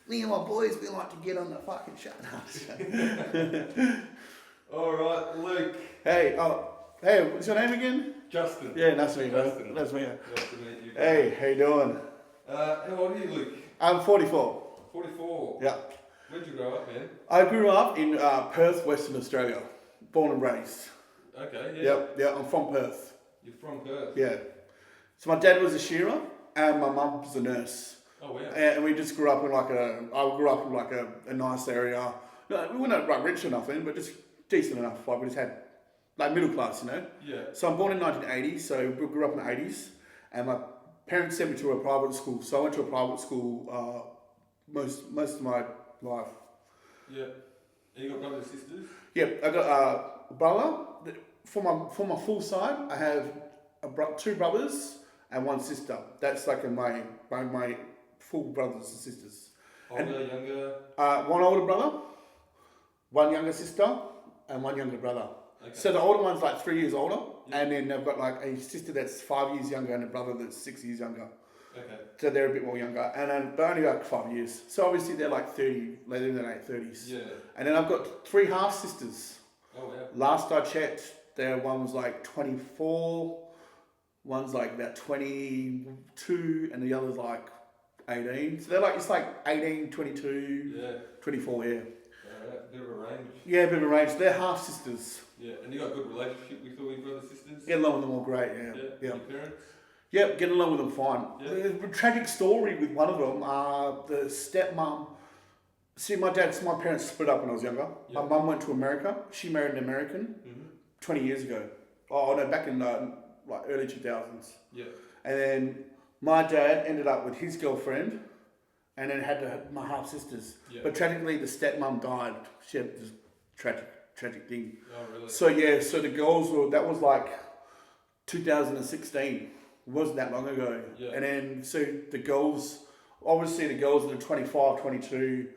me and my boys, we like to get on the fucking shut All right, Luke. Hey, what's your name again? Justin. Yeah, nice to meet you, bro. Justin. Nice to meet you. Nice to meet you. Hey, how you doing? How old are you, Luke? I'm 44. 44. Yeah. Where'd you grow up, man? I grew up in Perth, Western Australia. Born and raised. Okay, yeah. Yeah, I'm from Perth. You're from Perth? Yeah. So my dad was a shearer and my mum was a nurse. Oh, wow. And we just grew up in I grew up in like a nice area. No, we weren't like rich or nothing, but just decent enough. Like we just had like middle class, you know? Yeah. So I'm born in 1980, so we grew up in the 80s. And my parents sent me to a private school. So I went to a private school most of my life. Yeah. And you got brothers and sisters? Yeah, I got a brother. For my full side, I have two brothers and one sister. That's like my full brothers and sisters. Older, younger? One older brother, one younger sister, and one younger brother. Okay. So the older one's like 3 years older, Yeah. and then I've got like a sister that's 5 years younger and a brother that's 6 years younger. Okay. So they're a bit more younger, and then but only like 5 years. So obviously they're like 30, they're in their late 30s. Yeah. And then I've got 3 half sisters. Oh, wow. Last I checked, one was like 24, one's like about 22, and the other's like 18. So they're like, it's like 18, 22, Yeah. 24, yeah. Alright, bit of a range. Yeah, a bit of a range. They're half sisters. Yeah, and you got a good relationship with all your brothers and sisters? Get along with them all great, yeah. Yeah. Yeah. Your parents? Yep, get along with them fine. Yeah. There's a tragic story with one of them. The stepmom. See, my parents split up when I was younger. Yeah. My mum went to America. She married an American 20 years ago. Oh, no, back in like early 2000s. Yeah. And then my dad ended up with his girlfriend and then had my half sisters. Yeah. But tragically, the stepmom died. She had this tragic thing. Oh, really? So, yeah, so the girls that was like 2016. It wasn't that long ago. Yeah. And then, so the girls that are 25, 22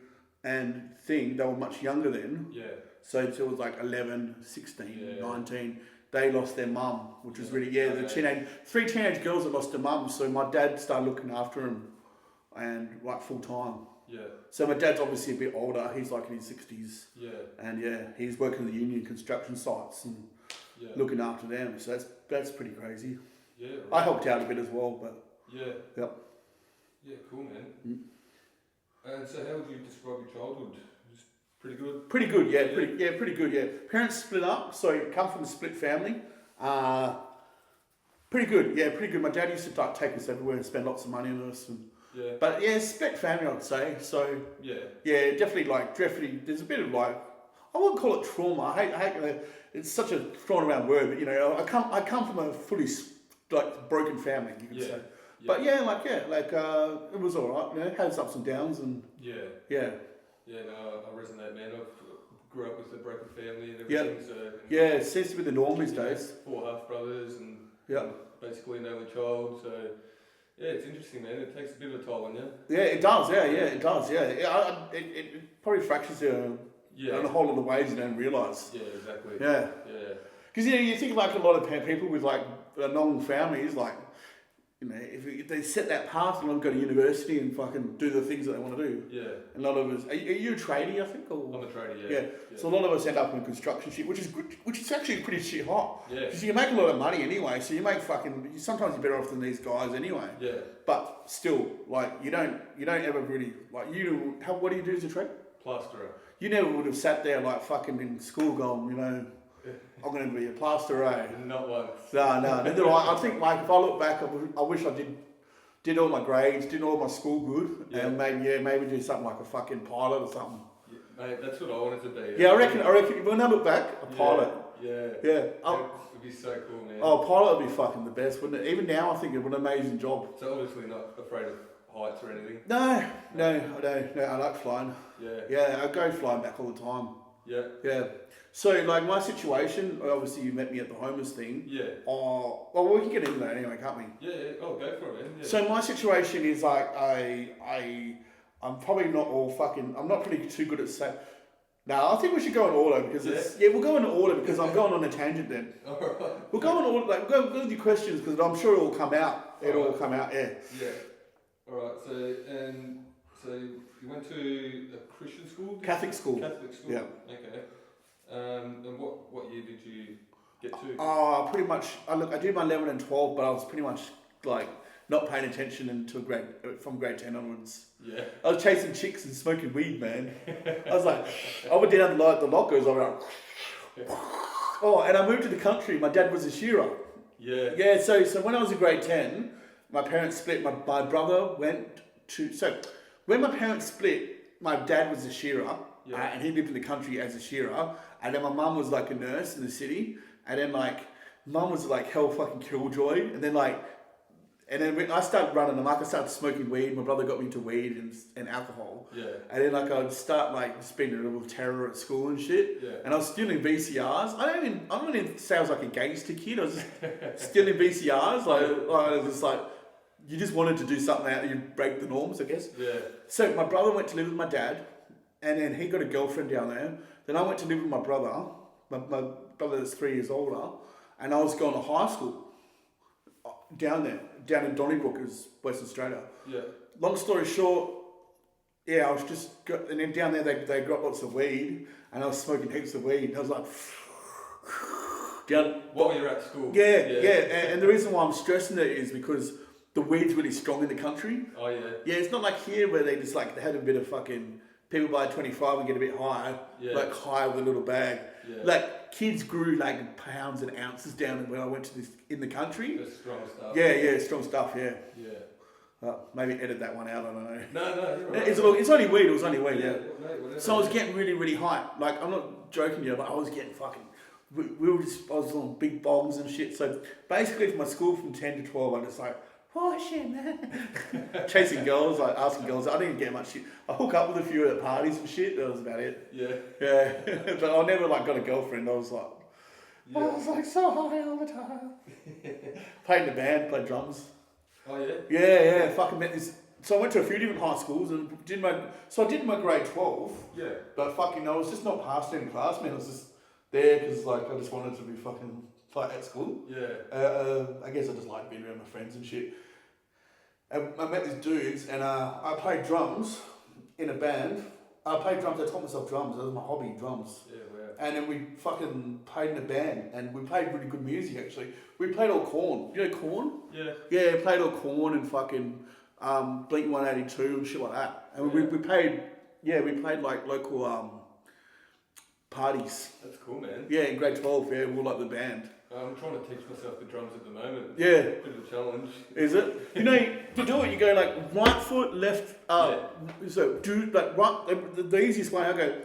and they were much younger then. Yeah. So it was like 11, 16, Yeah. 19. They lost their mum, which was really, Okay. three teenage girls that lost their mum. So my dad started looking after them and like full time. Yeah. So my dad's obviously a bit older. He's like in his 60s. Yeah. And yeah, he's working the union construction sites and Yeah. looking after them. So that's pretty crazy. Yeah. Right. I helped out a bit as well, but Yeah. yep. Yeah, cool, man. Mm. And so how would you describe your childhood? Just pretty good? Pretty good, yeah. Pretty good, yeah. Parents split up, so come from a split family. Pretty good, yeah, pretty good. My dad used to like, take us everywhere and spend lots of money on us. Yeah. But yeah, split family, I'd say. So Yeah. yeah, definitely. There's a bit of like, I wouldn't call it trauma. I hate it's such a thrown around word, but you know, I come from a fully like broken family, you could Yeah. say. Yeah. But it was all right. You know, it had its ups and downs, and Yeah. yeah. Yeah, no, I resonate, man. I grew up with a broken family and everything, so... Yeah, it seems to be the norm these days. 4 half-brothers and Yeah. basically an only child, so... Yeah, it's interesting, man. It takes a bit of a toll on you. Yeah, it does. Yeah, it does. Yeah, it probably fractures you in a whole lot of ways you don't realise. Yeah, exactly. Yeah, Yeah. because you think like a lot of people with like long families, like you know, if they set that path and want to go to university and fucking do the things that they want to do. Yeah. A lot of us. Are you a tradie? I think. Or? I'm a tradie, Yeah. So a lot of us end up in construction shit, which is good, which is actually pretty shit hot. Yeah. Because you make a lot of money anyway, so you make sometimes you're better off than these guys anyway. Yeah. But still, like you don't ever really like what do you do as a trade? Plasterer. You never would have sat there like fucking in school going, you know, I'm going to be a plasterer. Eh? Not once. No. Neither do I. I think like if I look back, I wish I did all my grades, did all my school good, Yeah. and maybe do something like a fucking pilot or something. Yeah, mate, that's what I wanted to be. Yeah, I reckon when I look back, a pilot. Yeah. Yeah. It would be so cool, man. Oh, pilot would be fucking the best, wouldn't it? Even now, I think it would be an amazing job. So obviously not afraid of heights or anything. No, I don't. No, I like flying. Yeah. Yeah, I go flying back all the time. Yeah. Yeah. So, like, my situation, obviously you met me at the homeless thing. Yeah. Well, we can get into that anyway, can't we? Yeah. Oh, go for it, man. Yeah. So my situation is like, I'm probably not I'm not pretty too good at saying. No, I think we should go in order because we'll go in order because I'm going on a tangent then. Alright. We'll go in order, like, go with your questions because I'm sure it'll come out. It'll all come out, yeah. Yeah. Alright, so you went to a Christian school? Catholic school. Catholic school. Yeah. Okay. And what year did you get to? Pretty much. I did my 11 and 12, but I was pretty much like not paying attention until from grade 10 onwards. Yeah. I was chasing chicks and smoking weed, man. I was like, I would down the lockers. I was like, oh, and I moved to the country. My dad was a shearer. Yeah. Yeah. So when I was in grade 10, my parents split. My brother went to. So when my parents split, my dad was a shearer, and he lived in the country as a shearer. And then my mum was like a nurse in the city. And then like, mum was like hell fucking killjoy. And then when I started running amok, I started smoking weed. My brother got me into weed and alcohol. Yeah. And then like I'd start like spending a little terror at school and shit. Yeah. And I was stealing VCRs. I don't even say I was like a gangster kid. I was just stealing VCRs. I was just like, you just wanted to do something out, you break the norms, I guess. Yeah. So my brother went to live with my dad, and then he got a girlfriend down there. Then I went to live with my brother. My brother is 3 years older, and I was going to high school down in Donnybrook, is Western Australia. Yeah. Long story short, I was and then down there they got lots of weed, and I was smoking heaps of weed. And I was like, down. While you're at school. Yeah. And the reason why I'm stressing it is because the weed's really strong in the country. Oh yeah. Yeah, it's not like here where they just like they had a bit of fucking people buy 25 and get a bit higher, like higher with a little bag. Yeah. Like kids grew like pounds and ounces down when I went to this in the country. That's strong stuff. Yeah, strong stuff. Yeah. Yeah. Maybe edit that one out. I don't know. No, you're right. It's only weed. It was only weed. Yeah. Whatever. So I was getting really, really high. Like I'm not joking you, but I was getting fucking. I was on big bongs and shit. So basically, for my school from 10 to 12, I just like. Oh shit, man! Chasing girls, like asking girls. I didn't even get much shit. I hook up with a few at parties and shit. That was about it. Yeah. But I never like got a girlfriend. I was like so high all the time. Played in the band, played drums. Oh yeah. Yeah. Fucking met this. So I went to a few different high schools and I did my grade 12. Yeah. But fucking, I was just not passed any class, man. I was just there because like I just wanted to be fucking like at school. Yeah. I guess I just like being around my friends and shit. And I met these dudes, and I played drums in a band. I taught myself drums. That was my hobby, drums. Yeah, wow. And then we fucking played in a band, and we played really good music actually. We played all Korn. You know Korn? Yeah. Yeah, played all Korn and fucking Blink 182 and shit like that. And we played like local parties. That's cool, man. Yeah, in grade 12. Yeah, we were like the band. I'm trying to teach myself the drums at the moment. Yeah. It's a bit of a challenge. Is it? You know, to do it, you go like right foot, left. So do like right. The easiest way I go,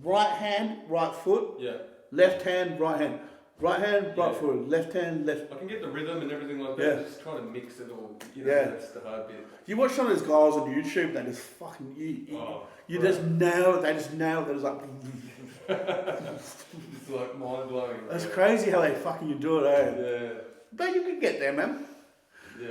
right hand, right foot. Yeah. Left hand, right hand. Right hand, right foot. Left hand, left. I can get the rhythm and everything like that. Yeah. Just trying to mix it all. That's the hard bit. You watch some of those guys on YouTube, they just fucking you just nail it. They just nail it. It's like. It's like mind blowing. That's crazy how they fucking do it, eh? Yeah. But you can get there, man. Yeah.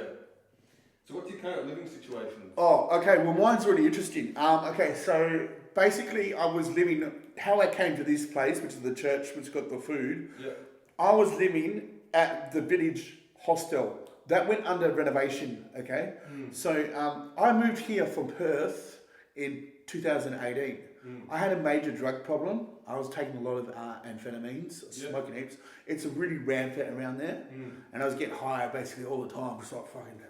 So what's your current living situation? Oh, okay. Well, mine's really interesting. Okay, so basically, I was living. How I came to this place, which is the church, which got the food. Yeah. I was living at the village hostel that went under renovation. Okay. So I moved here from Perth in 2018. I had a major drug problem. I was taking a lot of amphetamines, smoking heaps. It's really rampant around there. And I was getting high basically all the time. Just like fucking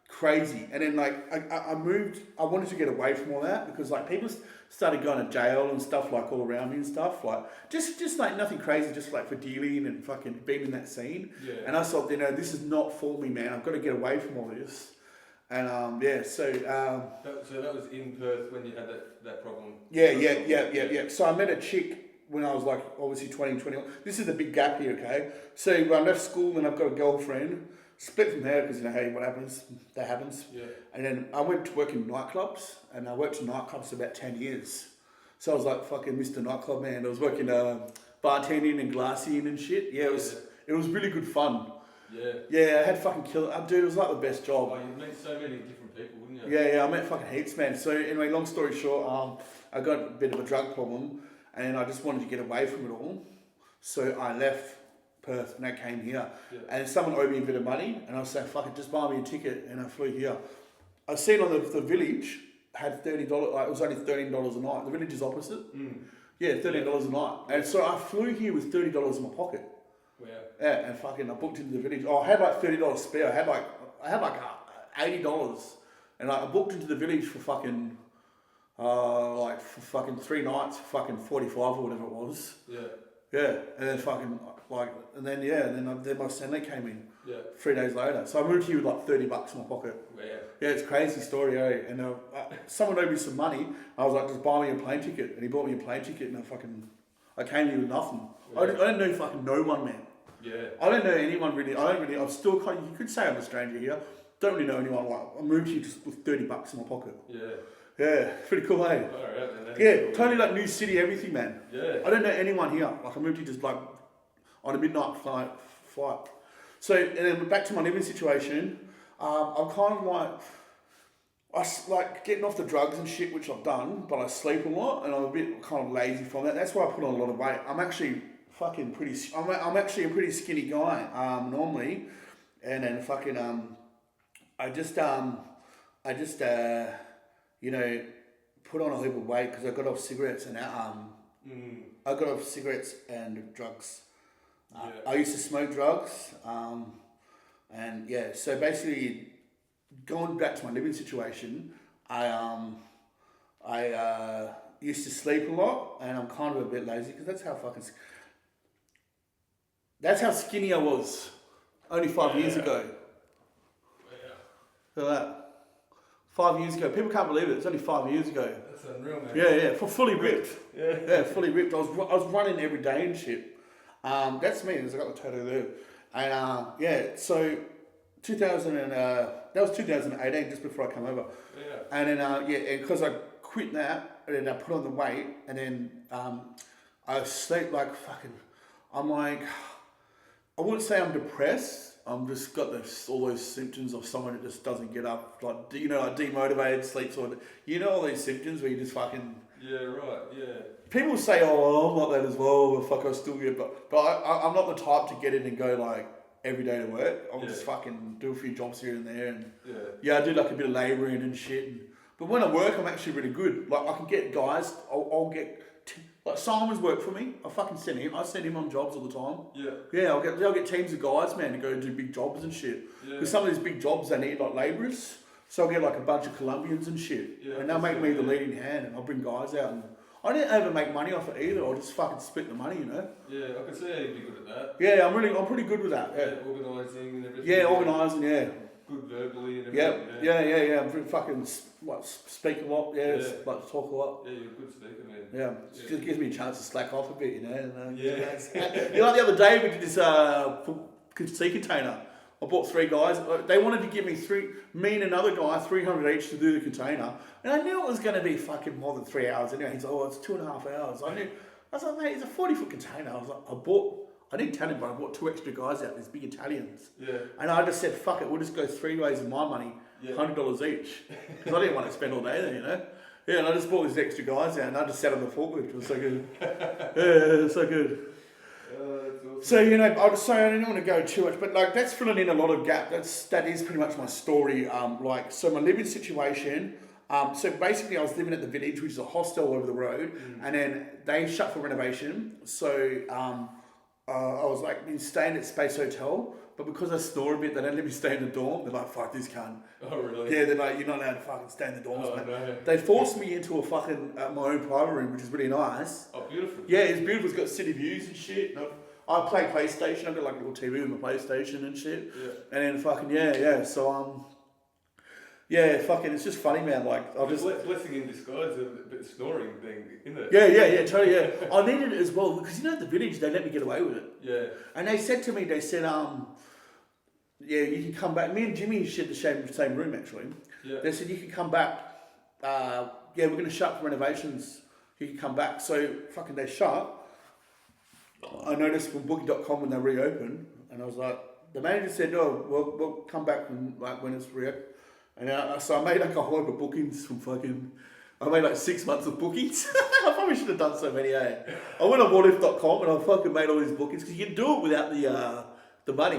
crazy. And then like I moved, I wanted to get away from all that because like people started going to jail and stuff like all around me and stuff. Like just like nothing crazy, just like for dealing and fucking being in that scene. Yeah. And I thought, this is not for me, man. I've got to get away from all this. And so that was in Perth when you had that problem. Yeah. So I met a chick when I was like obviously 20, 21. This is the big gap here, okay? So I left school and I've got a girlfriend. Split from her because hey, what happens? That happens. Yeah. And then I went to work in nightclubs, and I worked in nightclubs for about 10 years. So I was like fucking Mr. Nightclub man. I was working bartending and glassing and shit. Yeah, it was really good fun. Yeah, I had fucking killer. Dude, it was like the best job. Oh, you met so many different people, wouldn't you? Yeah, I met fucking heaps, man. So anyway, long story short, I got a bit of a drug problem, and I just wanted to get away from it all. So I left Perth and I came here. Yeah. And someone owed me a bit of money, and I was like, fuck it, just buy me a ticket, and I flew here. I seen on the village, had $30. Like it was only $13 a night. The village is opposite. Yeah, $30 a night. And so I flew here with $30 in my pocket. Wow. Yeah, and fucking I booked into the village. Oh, I had like $30 spare. I had like $80, and I booked into the village for fucking like for fucking 3 nights, for fucking 45 or whatever it was. Yeah. Yeah, and then fucking like, and then yeah, and then my Stanley came in. Yeah. 3 days later, so I moved here with like $30 in my pocket. Wow. Yeah, it's a crazy story, eh? And someone owed me some money. I was like, just buy me a plane ticket, and he bought me a plane ticket, and I came here with nothing. Yeah. I don't know fucking no one, man. Yeah. I don't know anyone really. I'm still kind of, you could say I'm a stranger here. Don't really know anyone. Like I moved here just with $30 in my pocket. Yeah. Yeah, pretty cool, eh? Alright, man. Yeah, Cool. totally like new city, everything, man. Yeah. I don't know anyone here. Like I moved here just like on a midnight flight. So and then back to my living situation. I'm kind of like getting off the drugs and shit, which I've done, but I sleep a lot and I'm a bit kind of lazy from that. That's why I put on a lot of weight. I'm actually fucking pretty. I'm actually a pretty skinny guy normally, and then fucking I just you know, put on a heap of weight because I got off cigarettes and I got off cigarettes and drugs. Yeah. I used to smoke drugs, and yeah. So basically, going back to my living situation, I used to sleep a lot, and I'm kind of a bit lazy because that's how skinny I was only 5 years ago. Yeah. Look at that. 5 years ago. People can't believe it. It's only 5 years ago. That's unreal, man. Yeah. Fully ripped. Yeah. Fully ripped. I was running every day and shit. That's me. I got the tattoo there. And yeah, so that was 2018, just before I come over. Yeah. And then and because I quit that, and then I put on the weight, and then I sleep like fucking. I'm like, I wouldn't say I'm depressed. I'm just got all those symptoms of someone that just doesn't get up, like like demotivated, sleeps, or all these symptoms where you just fucking. Yeah. Right. Yeah. People say, "Oh, I'm like that as well." Well, fuck, I still get, but I'm not the type to get in and go like every day to work. I'll just fucking do a few jobs here and there, and I do like a bit of labouring and shit. But when I work, I'm actually really good. Like I can get guys. I'll get. Like Simon's work for me. I fucking send him. I send him on jobs all the time. Yeah. Yeah, I'll get teams of guys, man, to go and do big jobs and shit. Because some of these big jobs they need like labourers. So I'll get like a bunch of Colombians and shit. Yeah, and they'll make me the leading hand, and I'll bring guys out. And I didn't ever make money off it either. I'll just fucking split the money, Yeah, I can see how you'd be good at that. Yeah, I'm pretty good with that. Yeah, organising and everything. Yeah, organising. Yeah. Good verbally and everything. Yeah. I'm pretty fucking speak a lot. Yeah, like to talk a lot. Yeah, you're a good speaker, man. Yeah, it just gives me a chance to slack off a bit, And, yeah. Like the other day we did this sea container. I bought 3 guys. They wanted to give me and another guy, 300 each to do the container. And I knew it was going to be fucking more than 3 hours anyway. He's like, oh, it's 2.5 hours. I was like, mate, it's a 40-foot container. I was like, I didn't tell him, but I bought 2 extra guys out, these big Italians. Yeah. And I just said, fuck it, we'll just go 3 ways of my money, $100 each. Because I didn't want to spend all day there, Yeah, and I just bought these extra guys out, and I just sat on the forklift. It was so good. It was so good. That's awesome. So, I didn't want to go too much, but like that's filling in a lot of gap. That is pretty much my story. So my living situation. So basically, I was living at the Village, which is a hostel over the road, and then they shut for renovation. So I was like been staying at Space Hotel, but because I snore a bit, they don't let me stay in the dorm. They're like, "Fuck this cunt." Oh really? Yeah, they're like, "You're not allowed to fucking stay in the dorms." Oh no. They forced me into a fucking my own private room, which is really nice. Oh, beautiful. Yeah, it's beautiful. It's got city views and shit. I play PlayStation. I've got like a little TV with my PlayStation and shit. Yeah. And then fucking So fucking, it's just funny, man. Like I'll just blessing in disguise, a bit of snoring thing, isn't it? Yeah, totally. Yeah, I needed it as well because at the Village they let me get away with it. Yeah. And they said to me, you can come back. Me and Jimmy shared the same room actually. Yeah. They said you can come back. We're going to shut for renovations. You can come back. So fucking they shut. I noticed from Booking.com when they reopened, and I was like, the manager said, "Oh, we'll come back when it's reopened." And so I made like a whole heap of bookings I made like 6 months of bookings. I probably should have done so many, I went on whatif.com and I fucking made all these bookings because you can do it without the money,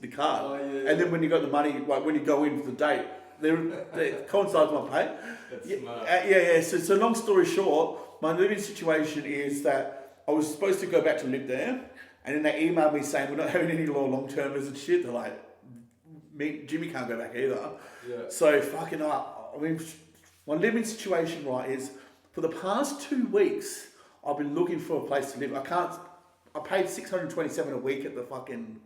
the card. Oh, yeah. And then when you got the money, like when you go in for the date, They coincide with my pay. That's smart. Yeah. So long story short, my living situation is that I was supposed to go back to live there, and then they emailed me saying we're not having any long-termers and shit. They're like, Jimmy can't go back either. Yeah. So fucking up. I mean, my living situation, right, is for the past 2 weeks I've been looking for a place to live. I paid $627 a week at the fucking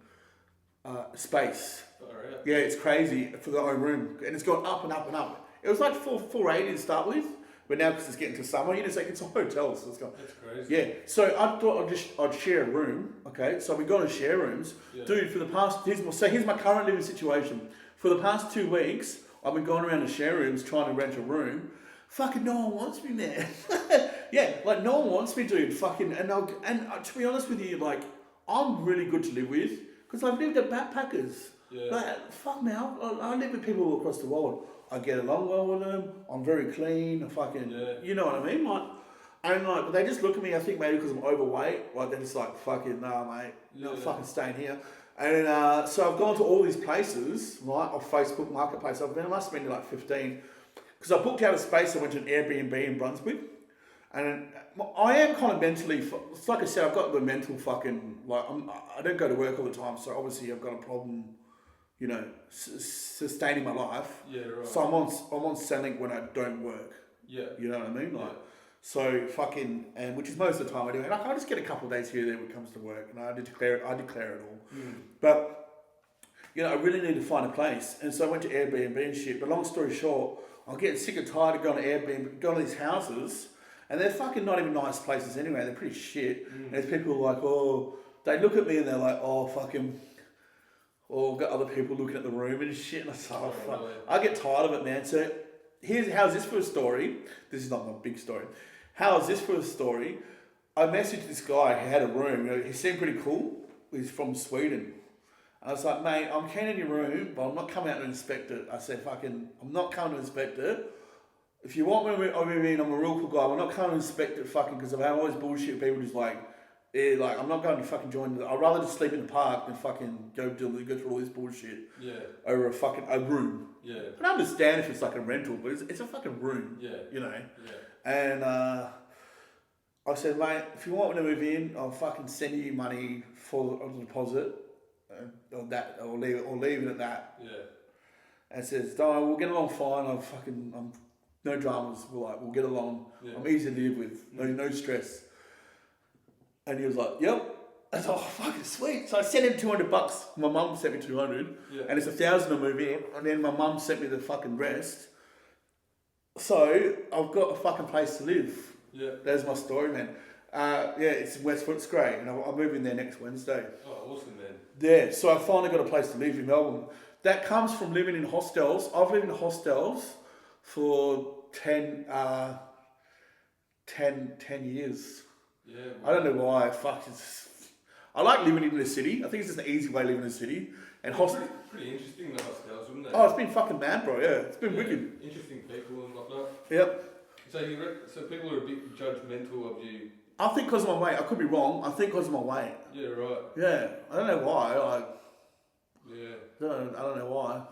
space. Alright. Yeah, it's crazy for the own room, and it's gone up and up and up. It was like $480 to start with, but now because it's getting to summer, it's like it's a hotel, so it's gone. That's crazy. Yeah, so I thought I'd share a room. Okay, so we got to share rooms, dude. For the past here's my current living situation. For the past 2 weeks, I've been going around to share rooms trying to rent a room. Fucking no one wants me there. Yeah, like no one wants me, dude. Fucking and to be honest with you, like I'm really good to live with because I've lived at backpackers. Yeah. Like fuck now, I live with people all across the world. I get along well with them. I'm very clean. You know what I mean? Like they just look at me. I think maybe because I'm overweight. Like they're just like fucking nah, mate. Not fucking staying here. And so I've gone to all these places, right, off Facebook Marketplace. I must spend like 15. Because I booked out a space, I went to an Airbnb in Brunswick. And I am kind of mentally, it's like I said, I've got the mental fucking, like, I don't go to work all the time, so obviously I've got a problem, you know, sustaining my life. Yeah, right. So I'm on Centrelink when I don't work. Yeah. You know what I mean? Like, so fucking, and which is most of the time I do. And I just get a couple of days here or there when it comes to work, and I declare it all. But, you know, I really need to find a place. And so I went to Airbnb and shit. But long story short, I'm getting sick and tired of going to Airbnb, going to these houses, and they're fucking not even nice places anyway. They're pretty shit. And there's people like, oh, they look at me and they're like, oh, fucking, or got other people looking at the room and shit. And I say, oh, fuck. I get tired of it, man. So how's this for a story? This is not my big story. How is this for a story? I messaged this guy who had a room. You know, he seemed pretty cool. He's from Sweden. I was like, mate, I'm keen in your room, but I'm not coming out to inspect it. I said, fucking, I'm not coming to inspect it. If you want me, I mean, I'm a real cool guy. I'm not coming to inspect it, fucking, because I've always bullshit people just like, yeah, like, I'm not going to fucking join. I'd rather just sleep in the park than fucking go through all this bullshit. Yeah. Over a room. Yeah. I understand if it's like a rental, but it's a fucking room. Yeah. You know. Yeah. And I said, mate, if you want me to move in, I'll fucking send you money for a deposit. Or leave it at that. Yeah. And says, "Don't, we'll get along fine. I'm no dramas. We'll get along. Yeah. I'm easy to live with. No stress." And he was like, "Yep." I was like, "Oh, fucking sweet." So I sent him $200. My mum sent me 200, and it's 1,000 to move in. And then my mum sent me the fucking rest. So I've got a fucking place to live. Yeah. There's my story, man. It's in Westfoot. It's great, and I'm moving there next Wednesday. Oh, awesome, man. Yeah, so I finally got a place to live in Melbourne. That comes from living in hostels. I've lived in hostels for 10 years. Yeah. Man. I don't know why. I like living in the city. I think it's just an easy way to live in the city. And pretty interesting, the hostels, wouldn't it? Oh, it's been fucking mad, bro. Yeah, it's been wicked. Interesting people and whatnot. Yep. So people are a bit judgmental of you. I think because of my weight. I could be wrong. I think because of my weight. Yeah, right. Yeah, I don't know why. Yeah. I don't know why.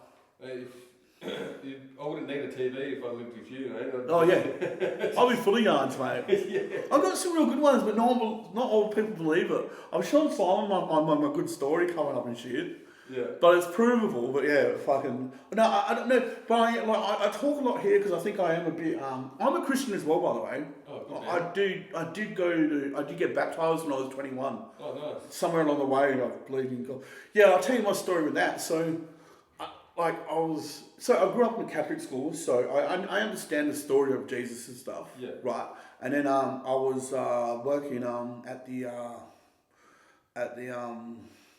I wouldn't need a TV if I lived with you, mate. Oh yeah, I'll be full of yarns, mate. Yeah. I've got some real good ones, but not all people believe it. I'm sure Simon on my good story coming up and shit. Yeah. But it's provable. But yeah, fucking no, I don't know. But I talk a lot here because I think I am a bit. I'm a Christian as well, by the way. Oh, okay. I did get baptized when I was 21. Oh, nice. Somewhere along the way, I believe in God. Yeah, I'll tell you my story with that. So, I grew up in a Catholic school, so I understand the story of Jesus and stuff. Yeah. Right. And then I was working at the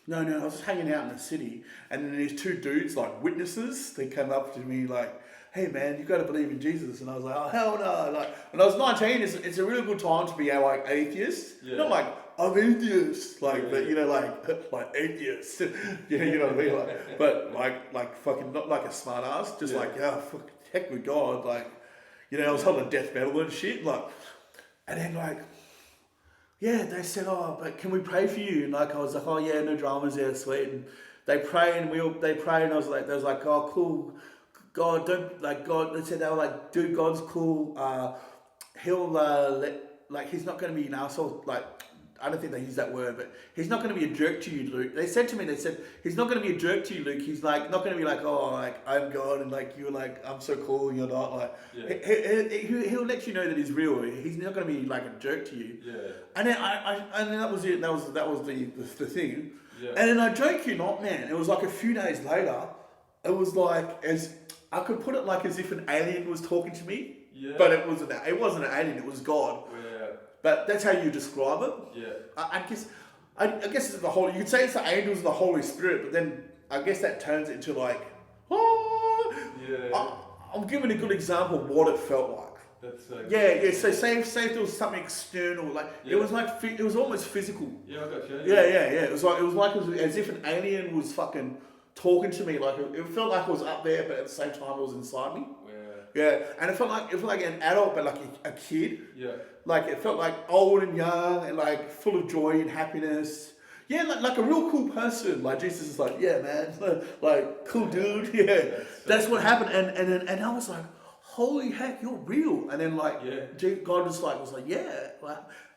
No, I was just hanging out in the city, and then these two dudes, like witnesses, they came up to me like, "Hey man, you got to believe in Jesus," and I was like, "Oh hell no!" Like when I was 19, it's a really good time to be like atheist. Yeah. Not like I'm atheist, like, but you know, like atheist. You know what I mean? Like, but like fucking not like a smart ass, just like fuck, heck with God, like, you know, I was holding death metal and shit, like, and then like. Yeah, they said, "Oh, but can we pray for you?" And like I was like, "Oh yeah, no dramas, yeah, sweet." And they prayed, and they prayed, and they was like, "Oh, cool. God, don't like God. They said they were like, dude, God's cool. He'll he's not going to be an asshole. Like, I don't think they use that word, but he's not going to be a jerk to you, Luke. They said to me, he's not going to be a jerk to you, Luke. He's like not going to be like, oh, like I'm God, and like you're like I'm so cool, and you're not. Like, he'll let you know that he's real. He's not going to be like a jerk to you. Yeah. And then and then that was it. That was the thing. Yeah. And then I joke you not, man. It was like a few days later. It was like as I could put it like as if an alien was talking to me. Yeah. But it wasn't an alien. It was God. Yeah. But that's how you describe it. Yeah. I guess it's the Holy. You could say it's the angels and the Holy Spirit, but then I guess that turns it into like, oh. Yeah. I'm giving a good example of what it felt like. That's yeah. So say if there was something external, like Yeah. it was like it was almost physical. Yeah, I got you. Yeah. It was as if an alien was fucking talking to me. Like it felt like it was up there, but at the same time it was inside me. Yeah, and it felt like an adult, but like a kid. Yeah. Like it felt like old and young and like full of joy and happiness. Yeah, like a real cool person. Like Jesus is like, yeah, man, like cool dude. Yeah, that's what happened. And I was like, holy heck, you're real. And then like God was like, yeah.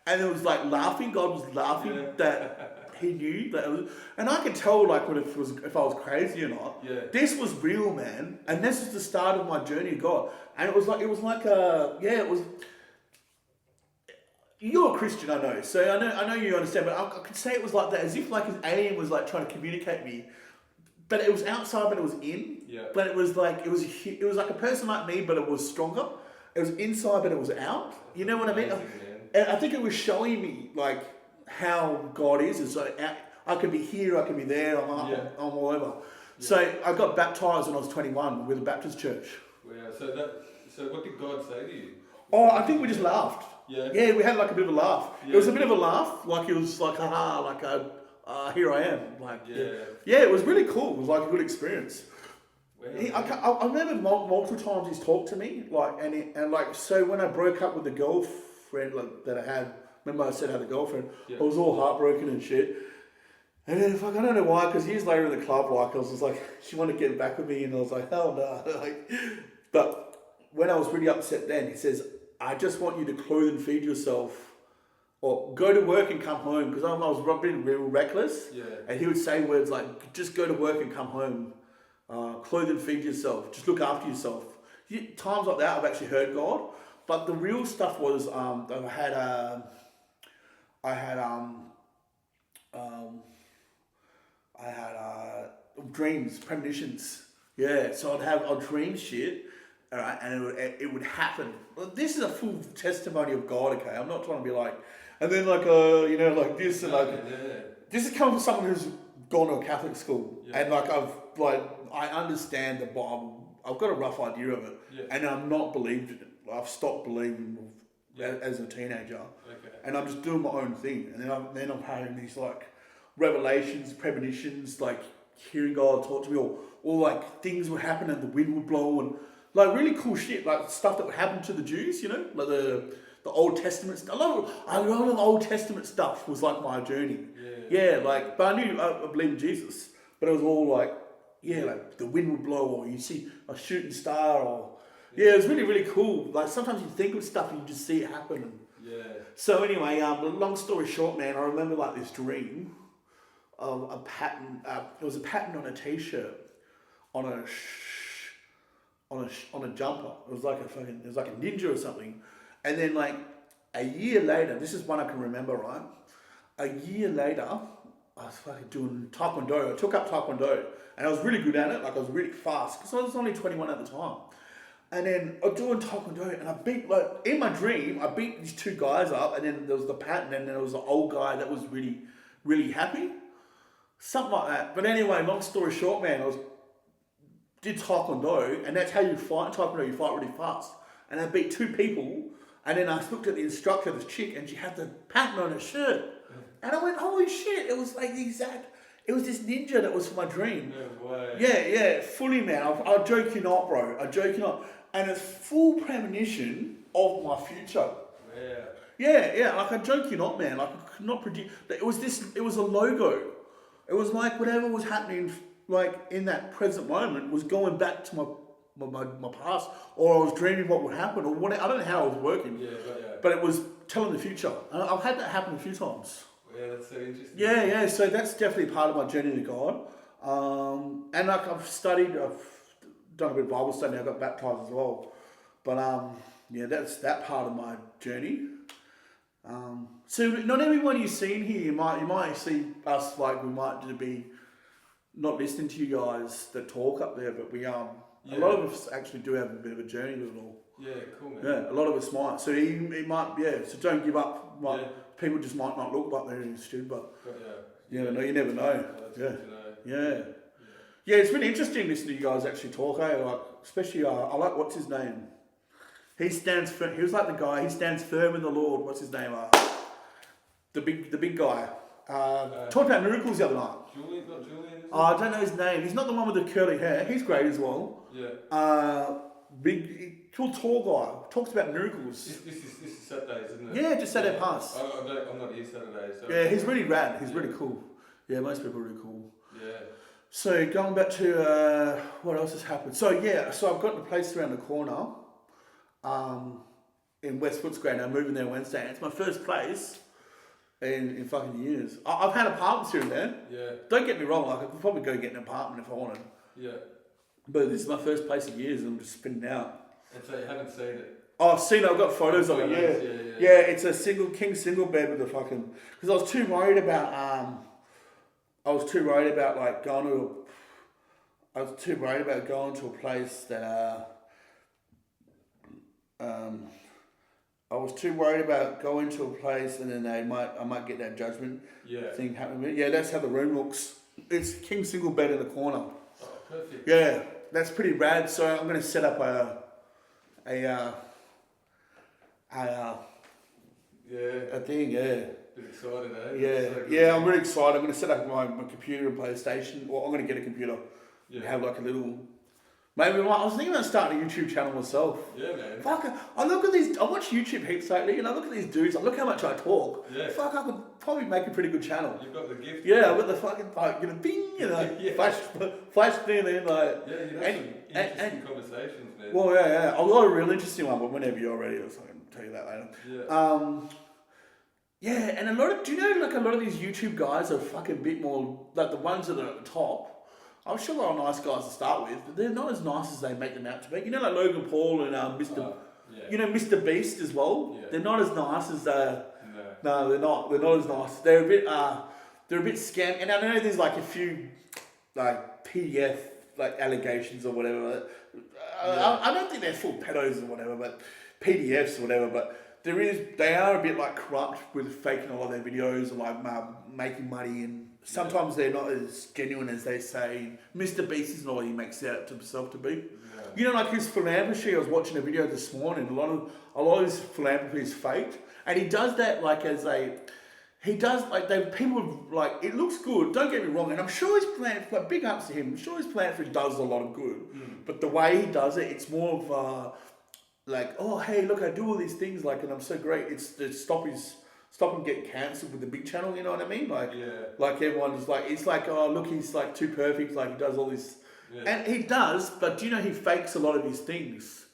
And it was like laughing. God was laughing that he knew that it was, and I could tell like if I was crazy or not. Yeah. This was real, man. And this is the start of my journey of God. And it was like it was. You're a Christian, I know. So I know you understand, but I could say it was like that, as if like an alien was like trying to communicate me. But it was outside, but it was in. Yeah. But it was like it was like a person like me, but it was stronger. It was inside, but it was out. You know what I mean? And I think it was showing me like how God is. It's like I can be here, I can be there, I'm all over. Yeah. So I got baptized when I was 21 with a Baptist church. Yeah. So what did God say to you? Oh, I think we just laughed. Yeah. Yeah, we had like a bit of a laugh. Yeah. It was a bit of a laugh, like it was like haha, like here I am, like yeah. It was really cool. It was like a good experience. Wow. I remember multiple times he's talked to me, like and like so when I broke up with the girlfriend like, that I had. Remember I said I had a girlfriend. Yeah. I was all heartbroken and shit. And then I don't know why, because years later in the club, like I was just like, she wanted to get back with me, and I was like, hell no. Like, but when I was really upset, then he says, I just want you to clothe and feed yourself, or go to work and come home, because I was being real reckless. Yeah. And he would say words like, just go to work and come home, clothe and feed yourself, just look after yourself. Times like that, I've actually heard God, but the real stuff was I had dreams, premonitions. Yeah, so I'd dream shit, alright, and it would happen. Well, this is a full testimony of God, okay? I'm not trying to be like, and then like like this and like this is coming from someone who's gone to a Catholic school, and like I understand the Bible. I've got a rough idea of it, and I'm not believed in it. I've stopped believing as a teenager, and I'm just doing my own thing, and then I'm having these like revelations, premonitions, like hearing God talk to me, or like things would happen and the wind would blow, and like really cool shit, like stuff that would happen to the Jews, like the Old Testament stuff. A lot of Old Testament stuff was like my journey. But I knew I believed in Jesus, but it was all like like the wind would blow, or you see a shooting star, or it was really, really cool. Like sometimes you think of stuff and you just see it happen. So anyway, long story short, man, I remember like this dream of a pattern. It was a pattern on a t-shirt, on a jumper. It was like a ninja or something. And then like a year later, this is one I can remember, right? A year later, I was fucking doing taekwondo. I took up taekwondo, and I was really good at it. Like I was really fast because I was only 21 at the time. And then I was doing taekwondo, and I beat, like, in my dream, I beat these two guys up, and then there was the pattern, and then there was the old guy that was really, really happy. Something like that. But anyway, long story short, man, did taekwondo, and that's how you fight taekwondo, you fight really fast. And I beat two people, and then I looked at the instructor, this chick, and she had the pattern on her shirt. And I went, holy shit, it was like it was this ninja that was for my dream. No way. Yeah, fully, man. I joke you not, bro. I joke you not. And it's full premonition of my future. Yeah, like I joke you not, man. Like I could not predict. It was a logo. It was like whatever was happening, like in that present moment, was going back to my past, or I was dreaming what would happen, or what, I don't know how I was working. Yeah, but it was telling the future. And I've had that happen a few times. Yeah, that's so interesting. Yeah. So that's definitely part of my journey to God. And like I've done a bit of Bible study. I got baptized as well. But yeah, that's that part of my journey. So not everyone you see in here, you might see us like we might be not listening to you guys that talk up there, but we a lot of us actually do have a bit of a journey with it all. Yeah, cool, man. Yeah, a lot of us might. So it might, so don't give up. People just might not look like they're interested, but no, you never know. Yeah, it's really interesting listening to you guys actually talk. Like, especially I like what's his name. He stands firm. He was like the guy. He stands firm in the Lord. What's his name? The big guy. Talked about miracles the other night. Julian, not Julian. I don't know his name. He's not the one with the curly hair. He's great as well. Yeah. Big, tall guy. Talks about miracles. This is Saturdays, isn't it? Yeah, just Saturday pass. I'm not here Saturdays. So yeah, he's really rad. He's really cool. Yeah, most people are really cool. Yeah. So going back to what else has happened. So I've got the place around the corner. In West Footscray. I'm moving there Wednesday. And it's my first place in fucking years. I've had apartments here and there. Yeah. Don't get me wrong. Like I could probably go get an apartment if I wanted. Yeah. But this is my first place in years, and I'm just spinning out. And so you haven't seen it? Oh, I've seen it. I've got photos of it. Yeah. Yeah, it's a single bed with a fucking. Because I was too worried about like going to. I was too worried about going to a place that. I was too worried about going to a place and then I might get that judgment thing happening. Yeah, that's how the room looks. It's king single bed in the corner. Oh, perfect. Yeah, that's pretty rad. So I'm gonna set up a thing. Yeah. Bit excited, eh? Yeah. I'm really excited. I'm gonna set up my computer and PlayStation. Well, I'm gonna get a computer. Yeah. And have like a little. Maybe I was thinking about starting a YouTube channel myself. Yeah, man. Fuck, I look at these. I watch YouTube heaps lately, and I look at these dudes. I look how much I talk. Yeah. Fuck, I could probably make a pretty good channel. You've got the gift. Yeah, I've got the fucking bing, flash thing in like. Yeah, you have some interesting conversations, man. Well, yeah. I've got a real interesting one, but whenever you're ready, I can tell you that later. Yeah. Yeah, and do you know, like a lot of these YouTube guys are fucking bit more like the ones that are at the top. I'm sure they're all nice guys to start with, but they're not as nice as they make them out to be. You know, like Logan Paul and Mr. You know, Mr. Beast as well. Yeah. They're not as nice as No, they're not. They're not as nice. They're a bit scam. And I know there's like a few like PDF like allegations or whatever. I don't think they're full pedos or whatever, but PDFs or whatever. But they are a bit like corrupt with faking a lot of their videos and like making money, and sometimes they're not as genuine as they say. Mr. Beast is not what he makes out to himself to be. Yeah. You know, like his philanthropy. I was watching a video this morning. A lot of his philanthropy is faked, and he does that like people like it looks good. Don't get me wrong, and I'm sure his philanthropy, like big ups to him. I'm sure his philanthropy does a lot of good, but the way he does it, it's more of like, oh hey, look, I do all these things, like, and I'm so great. It's to stop him getting cancelled with the big channel. You know what I mean? Like, like everyone's like, it's like, oh look, he's like too perfect. Like he does all this, and he does. But do you know he fakes a lot of his things?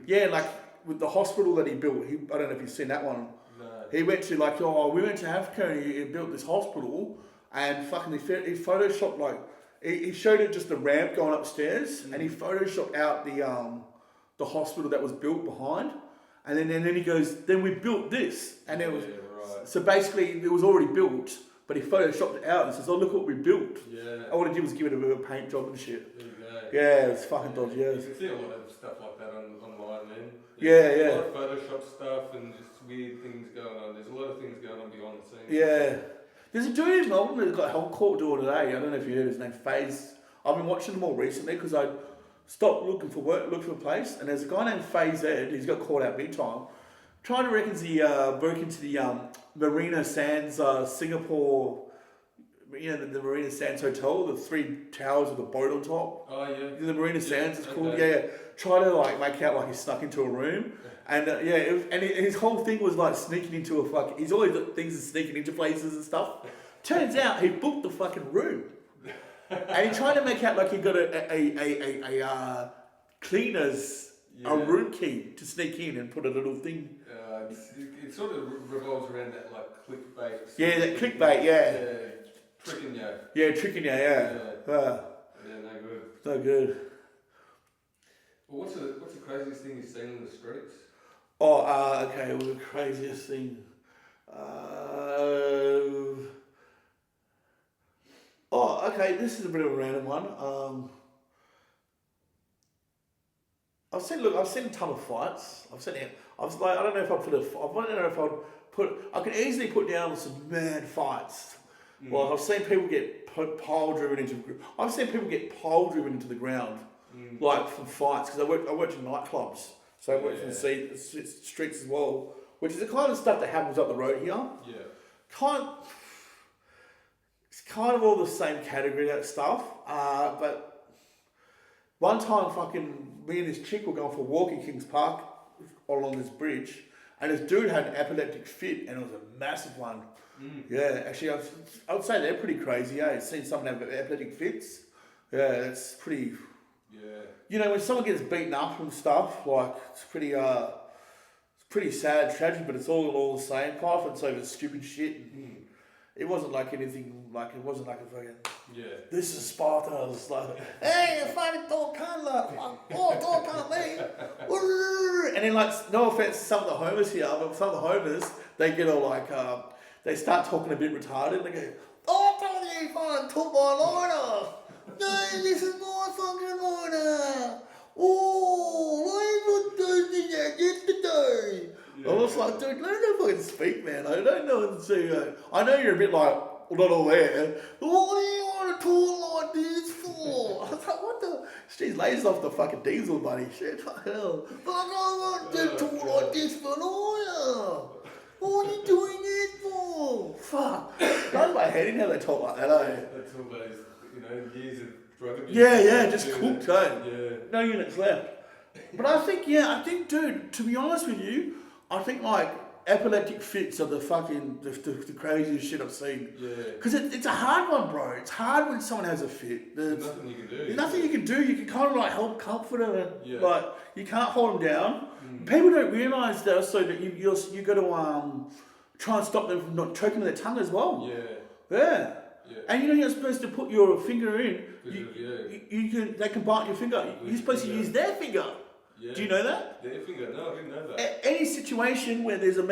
Yeah, like with the hospital that he built. I don't know if you've seen that one. No. He went to like, we went to Africa and he built this hospital, and fucking he photoshopped like he showed it just a ramp going upstairs, and he photoshopped out the hospital that was built behind, and then he goes, then we built this, and it was so basically it was already built, but he photoshopped it out and says, oh look what we built. Yeah. All he did was give it a bit of a paint job and shit. There you go. Yeah, it's fucking dodgy. You can see a lot of stuff like that online, man. Yeah. A lot of Photoshop stuff and just weird things going on. There's a lot of things going on behind the scenes. Yeah. There's a dude in Melbourne that got a whole court door today. I don't know if you heard his name, FaZe. I've been watching them all recently because I stopped looking for work, looking for a place, and there's a guy named FaZe Ed. He's got caught out big time. Trying to work into the Marina Sands, Singapore. You know, the Marina Sands Hotel, the 3 towers with a boat on top. Oh yeah. The Marina Sands, it's called. Yeah. Try to like make out like he snuck into a room, and his whole thing was like sneaking into a he's always got things of sneaking into places and stuff. Turns out he booked the fucking room, and he tried to make out like he got cleaners a room key to sneak in and put a little thing. It sort of revolves around that like clickbait. Yeah, that clickbait. Yeah. Tricking you. Yeah, tricking you. Yeah. Yeah, no good. No good. Well, what's the craziest thing you've seen in the streets? Oh, okay. Well, the craziest thing. Okay. This is a bit of a random one. I've seen a ton of fights. I don't know if I I can easily put down some mad fights. Like I've seen people get pole driven into the ground, like from fights. Because I worked in nightclubs, so I worked in the streets as well, which is the kind of stuff that happens up the road here. Yeah. It's kind of all the same category, that stuff. But one time, me and this chick were going for a walk in Kings Park along this bridge, and this dude had an epileptic fit, and it was a massive one. Yeah, actually, I would say they're pretty crazy. Yeah, I've seen someone have epileptic fits. Yeah, it's pretty. Yeah. You know, when someone gets beaten up and stuff, like it's pretty sad, tragic, but it's all the same. Quite often it's over stupid shit. It wasn't like anything. Like it wasn't like a fucking. Yeah. This is Sparta. I was like, hey, you fucking dog cunt, dog cunt me. And then, like, no offense to some of the homeless here, but some of the homeless, they get all like, they start talking a bit retarded. They go, oh, I told you fucking took my lighter. No, this is my fucking lighter. Oh, why did you do that yesterday? I was like, dude, learn to fucking speak, man. I don't know what to say. I know you're a bit like, not aware. What do you want to talk like this for? I was like, what the? She's lays off the fucking diesel, buddy. Shit, fuck hell. But I don't want to talk like this for lawyer. What are you doing it for? Fuck. Goes my head in how they talk like that, eh? That's all those, years of drug abuse. Yeah, just cooked, eh? Yeah. No units left. But I think, dude, to be honest with you, I think like epileptic fits are the fucking the craziest shit I've seen. Yeah. Because it's a hard one, bro. It's hard when someone has a fit. There's nothing you can do. There's nothing you can do. You can kind of like help comfort them, and like you can't hold them down. People don't realise though, so that you got to try and stop them from not choking their tongue as well. Yeah. And you're supposed to put your finger in. They can bite your finger. You're supposed to use their finger. Yeah. Do you know that? Their finger? No, I didn't know that. Any situation where there's a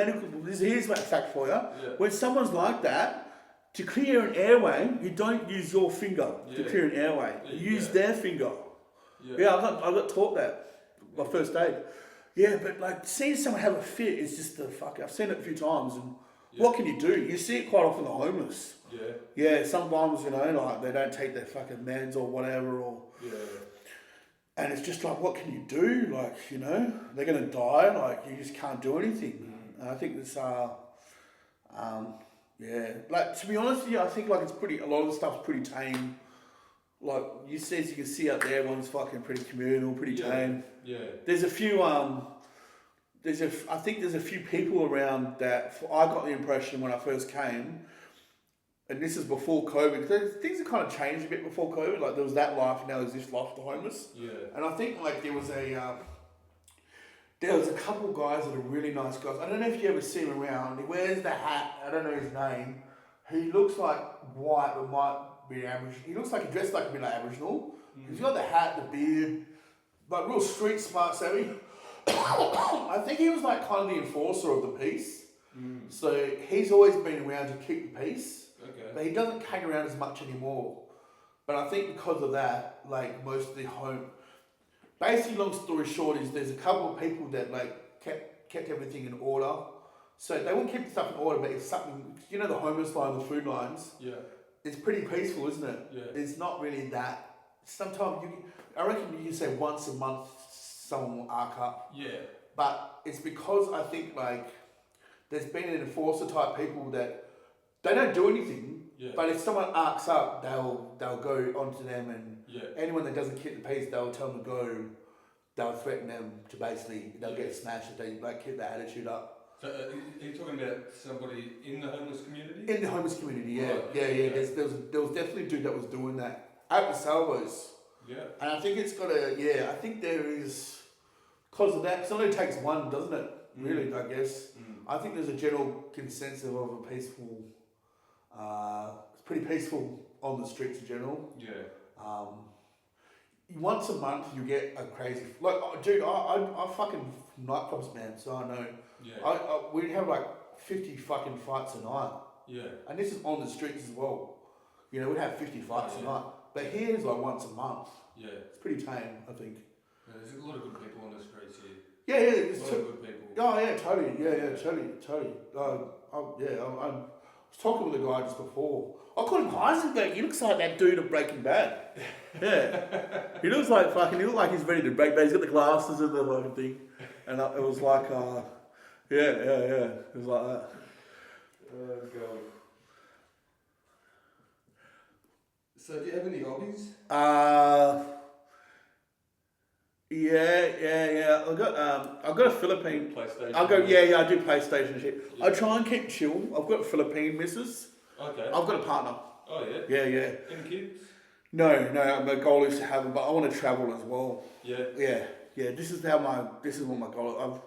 here's a fact for you. Yeah. When someone's like that, to clear an airway, you don't use your finger to clear an airway. You use their finger. Yeah, I got taught that my first aid. Yeah, but like seeing someone have a fit is just the fuck. I've seen it a few times, and what can you do? You see it quite often the homeless. Yeah, sometimes like they don't take their fucking meds or whatever, or. And it's just like, what can you do? Like, they're going to die. Like, you just can't do anything. And I think this, Like, to be honest with you, I think like a lot of the stuff's pretty tame. Like you can see out there, everyone's fucking pretty communal, pretty tame. Yeah. There's a few, I think there's a few people around that I got the impression when I first came. And this is before COVID. Things have kind of changed a bit before COVID. Like there was that life, now there's this life for the homeless. Yeah. And I think like there was a couple guys that are really nice guys. I don't know if you ever see him around. He wears the hat. I don't know his name. He looks like white, but might be Aboriginal. He looks like he dressed like a bit like Aboriginal. He's got the hat, the beard, like real street smart savvy. I think he was like kind of the enforcer of the peace. So he's always been around to keep the peace. Okay. But he doesn't hang around as much anymore. But I think because of that, like most of the basically long story short is there's a couple of people that like kept everything in order. So they wouldn't keep stuff in order, but it's something, the homeless line, the food lines. Yeah. It's pretty peaceful, isn't it? Yeah. It's not really that. Sometimes I reckon you can say once a month someone will arc up. Yeah. But it's because I think like there's been an enforcer type people that they don't do anything, but if someone arcs up, they'll go onto them, and anyone that doesn't keep the peace, they'll tell them to go. They'll threaten them to basically they'll get smashed if they like keep that attitude up. So are you talking about somebody in the homeless community? In the homeless community, yeah, right. Yeah. There was definitely a dude that was doing that at the salvos. Yeah. And I think it's got a, I think there is, because of that, because it only takes one, doesn't it? Really, I guess. I think there's a general consensus of a peaceful, it's pretty peaceful on the streets in general. Yeah. Once a month you get a crazy, like, dude, I fucking nightclubs, man, so I know. Yeah. We have like 50 fucking fights a night. Yeah. And this is on the streets as well. You know, we'd have 50 fights a night. But here's like once a month. Yeah. It's pretty tame, I think. Yeah, there's a lot of good people on the streets here. Yeah, yeah. A lot of good people. Oh, yeah, totally. Yeah, totally. I was talking with a guy just before. I called him Heisenberg. He looks like that dude of Breaking Bad. Yeah. He looks like he's ready to break bad. He's got the glasses and the fucking thing. And it was like, yeah. It was like that. Oh, God. So, do you have any hobbies? Yeah. I've got a Philippine. PlayStation. I do PlayStation and shit. Yeah. I try and keep chill. I've got a Philippine missus. Okay. I've got a partner. Oh yeah. Yeah. Any kids? No. My goal is to have them, but I want to travel as well. Yeah. Yeah. This is what my goal is.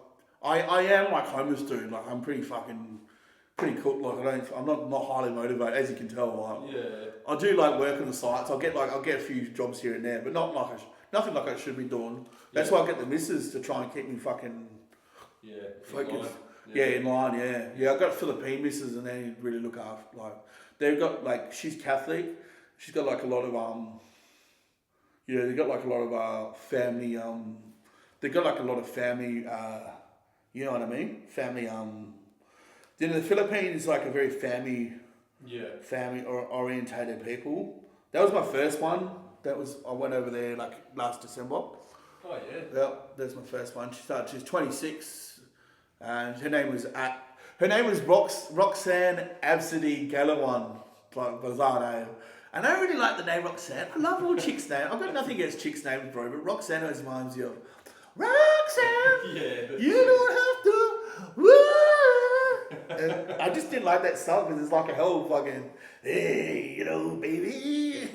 I am like homeless dude. Like I'm pretty cool. Like I'm not highly motivated, as you can tell. Like, yeah. I do like work on the sites. I'll get a few jobs here and there, but nothing like I should be doing. That's why I get the missus to try and keep me fucking focused. In line. Yeah. I've got Philippine missus, and they really look after. Like they've got like she's Catholic. She's got like a lot of they've got like a lot of family. They've got like a lot of family. You know what I mean? Family. The Philippines is like a very family orientated people. That was my first one. I went over there like last December. Oh yeah. Yeah, that's my first one. She's 26, and her name was Roxanne Absidy Galawan, like bizarre name. And I really like the name Roxanne. I love all chicks' names. I've got nothing against chicks' names, bro, but Roxanne always reminds you of Roxanne. You don't have to. Woo! And I just didn't like that song because it's like a whole fucking, hey, baby.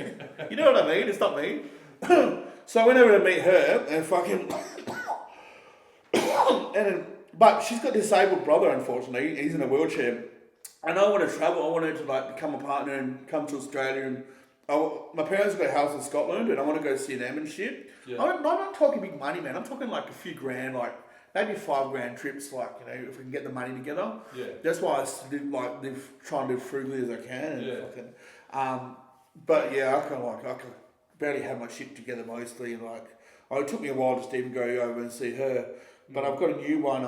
You know what I mean? It's not me. So I went over to meet her and fucking, but she's got a disabled brother, unfortunately. He's in a wheelchair. And I want to travel. I want her to like become a partner and come to Australia. And my parents have got a house in Scotland, and I want to go see them and shit. Yeah. I'm not talking big money, man. I'm talking like a few grand, like maybe $5,000 trips, like, if we can get the money together. Yeah. That's why I try and live frugally as I can. And but yeah, I can barely have my shit together mostly, and like, it took me a while just to even go over and see her. But I've got a new one.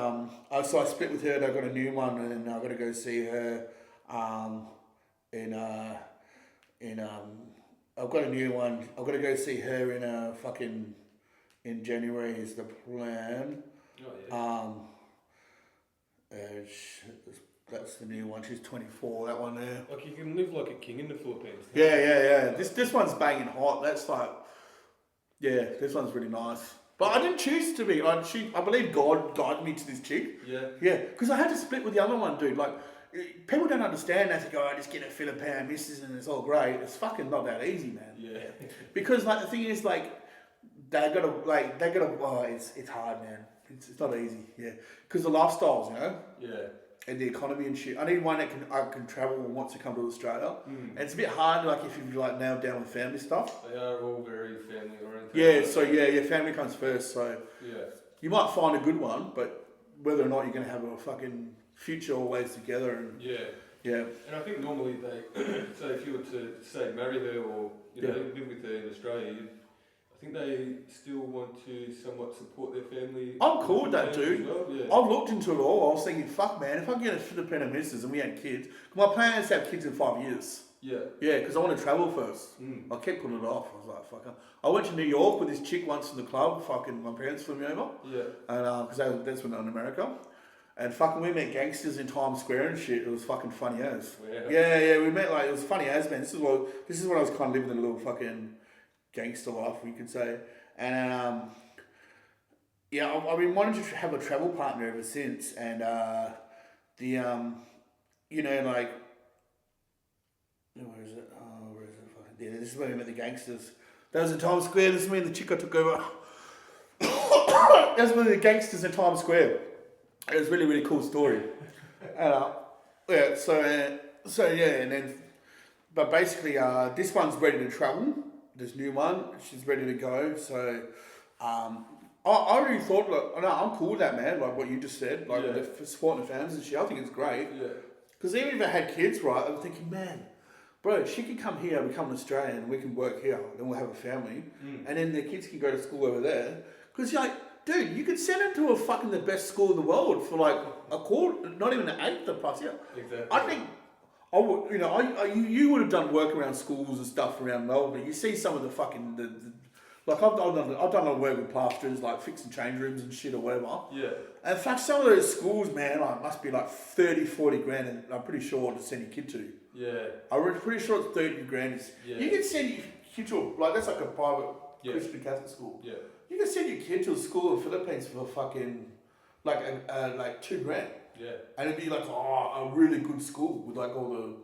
So I split with her, and I've got a new one, and I've got to go see her. I've got a new one. I've got to go see her in January is the plan. Oh, yeah. That's the new one. She's 24. That one there. Like you can live like a king in the Philippines. Yeah. This one's banging hot. That's like, this one's really nice. But I didn't choose to be. I believe God guided me to this chick. Yeah. Because I had to split with the other one, dude. Like, people don't understand that. They go, just get a Filipino missus and it's all great. It's fucking not that easy, man. Yeah. Because like the thing is, like, it's hard, man. It's not easy. Yeah. Because the lifestyles, Yeah. And the economy and shit. I need one that I can travel and wants to come to Australia. And it's a bit hard, like, if you've like nailed down with family stuff. They are all very family oriented. Yeah, so your family comes first. So you might find a good one, but whether or not you're gonna have a fucking future always together. And yeah. And I think normally they, so if you were to say marry her or live with her in Australia, I think they still want to somewhat support their family. I'm cool with that, dude. Well. Yeah. I've looked into it all. I was thinking, fuck, man, if I get a Filipino missus and we had kids, my plan is to have kids in 5 years. Yeah. Yeah, because I want to travel first. I kept putting it off. I was like, fuck. I went to New York with this chick once in the club. Fucking, my parents flew me over. Yeah. And because that's when I was in America. And fucking, we met gangsters in Times Square and shit. It was fucking funny as. Wow. Yeah. We met it was funny as, man. This is when I was kind of living a little fucking gangster life, you could say. And I've been wanting to have a travel partner ever since, and like, where is it? Fucking, this is where we met the gangsters. That was in Times Square. This is when the chick I took over. That was one of the gangsters in Times Square. It was a really, really cool story. And, yeah, so yeah, and then, but basically, this one's ready to travel. This new one, she's ready to go. So, I really thought, look, no, I'm cool with that, man. Like what you just said, like the supporting the families and shit. I think it's great. Yeah. Because even if I had kids, right, I'm thinking, man, bro, she can come here, become an Australian, and we can work here, then we'll have a family, and then the kids can go to school over there. Because you're like, dude, you could send them to the best school in the world for like a quarter, not even an eighth of plus. Yeah, Exactly. I think I would, you would have done work around schools and stuff around Melbourne. You see some of the fucking like I've done a lot of work with plasterers, like fixing change rooms and shit or whatever. Yeah. And in fact, some of those schools, man, like must be like 30, 40 grand, and I'm pretty sure to send your kid to. Yeah. I'm pretty sure it's 30 grand. You can send your kid to that's like a private Christian Catholic school. Yeah. You can send your kid to a school in the Philippines for fucking like 2 grand. Yeah. And it'd be like a really good school with like all the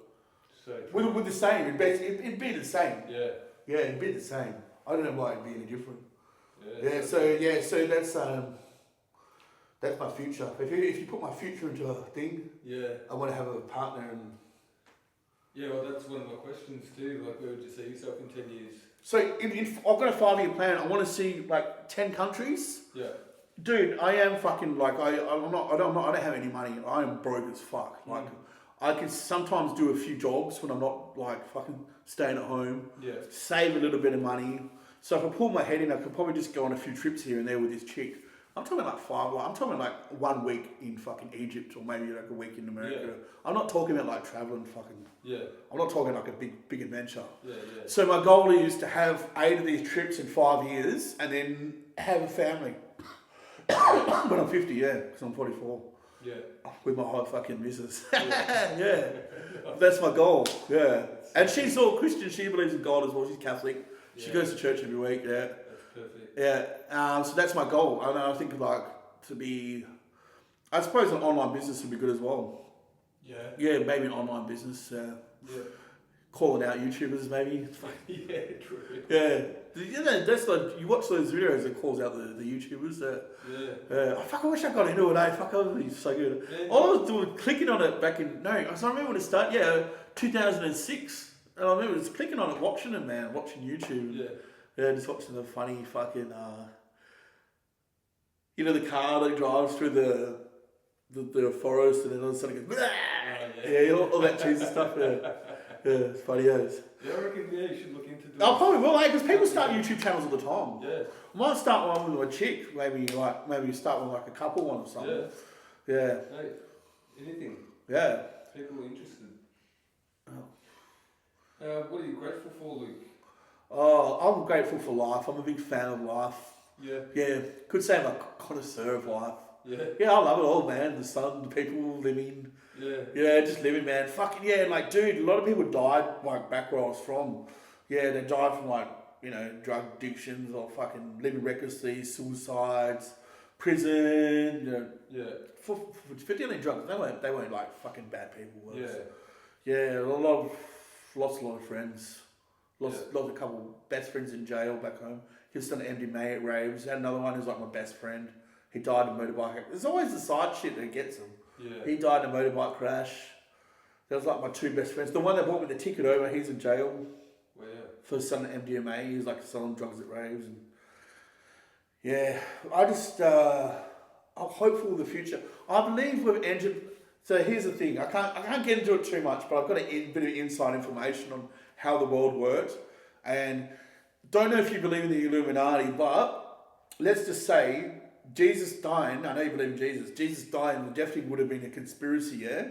with the same. It'd be the same. Yeah. Yeah, it'd be the same. I don't know why it'd be any different. Yeah. So that's my future. If you put my future into a thing, I want to have a partner and. Yeah, well, that's one of my questions too. Like, where would you see yourself in 10 years? So if I've got a 5-year plan, I want to see like 10 countries. Yeah. Dude, I am fucking like I don't have any money. I am broke as fuck. Like I can sometimes do a few jobs when I'm not like fucking staying at home. Yeah. Save a little bit of money. So if I pull my head in, I could probably just go on a few trips here and there with this chick. I'm talking like 5. Like I'm talking like 1 week in fucking Egypt or maybe like a week in America. Yeah. I'm not talking about like traveling fucking. Yeah. I'm not talking like a big adventure. Yeah. So my goal is to have 8 of these trips in 5 years and then have a family. When I'm 50, because I'm 44. Yeah. With my whole fucking missus. Yeah. That's my goal. Yeah. And she's all Christian. She believes in God as well. She's Catholic. She goes to church every week. Yeah. That's perfect. Yeah. So that's my goal. I think like to be. I suppose an online business would be good as well. Yeah. Yeah, maybe an online business. Calling out YouTubers, maybe. Yeah, true. Yeah. That's like, you watch those videos that calls out the YouTubers. I wish I got into it, Fuck, it would be so good. Yeah. All I was doing, clicking on it back in, I remember when it started, 2006. And I remember just clicking on it, watching YouTube. Yeah. Yeah, just watching the funny fucking, the car that drives through the forest and then all of a sudden it goes, all that cheesy stuff. Yeah, it's funny as. Yeah, I reckon you should look into doing. I probably will, because people start YouTube channels all the time. Yeah. I might start one with a chick, maybe start with like a couple one or something. Yeah. Hey, anything. Yeah. People are interested. What are you grateful for, Luke? Oh, I'm grateful for life. I'm a big fan of life. Yeah. Yeah. Could say I'm a connoisseur of life. Yeah. Yeah, I love it all, man. The sun, the people living. Yeah. Yeah, just living, man. Fucking yeah, like, dude, a lot of people died, like, back where I was from. Yeah, they died from, like, drug addictions or fucking living recklessly, suicides, prison, for dealing drugs. They weren't like, fucking bad people. Yeah, lost a lot of friends. Lost a couple best friends in jail back home. He was done MDMA at raves. Had another one who's like my best friend. He died in a motorbike. There's always the side shit that gets him. Yeah. He died in a motorbike crash. That was like my 2 best friends. The one that bought me the ticket over, he's in jail. Well, for selling MDMA. He's like selling drugs at raves. And yeah, I just, I'm hopeful of the future. I believe we've entered. So here's the thing. I can't get into it too much, but I've got a bit of inside information on how the world works. And don't know if you believe in the Illuminati, but let's just say Jesus dying, I know you believe in Jesus. Jesus dying definitely would have been a conspiracy, yeah?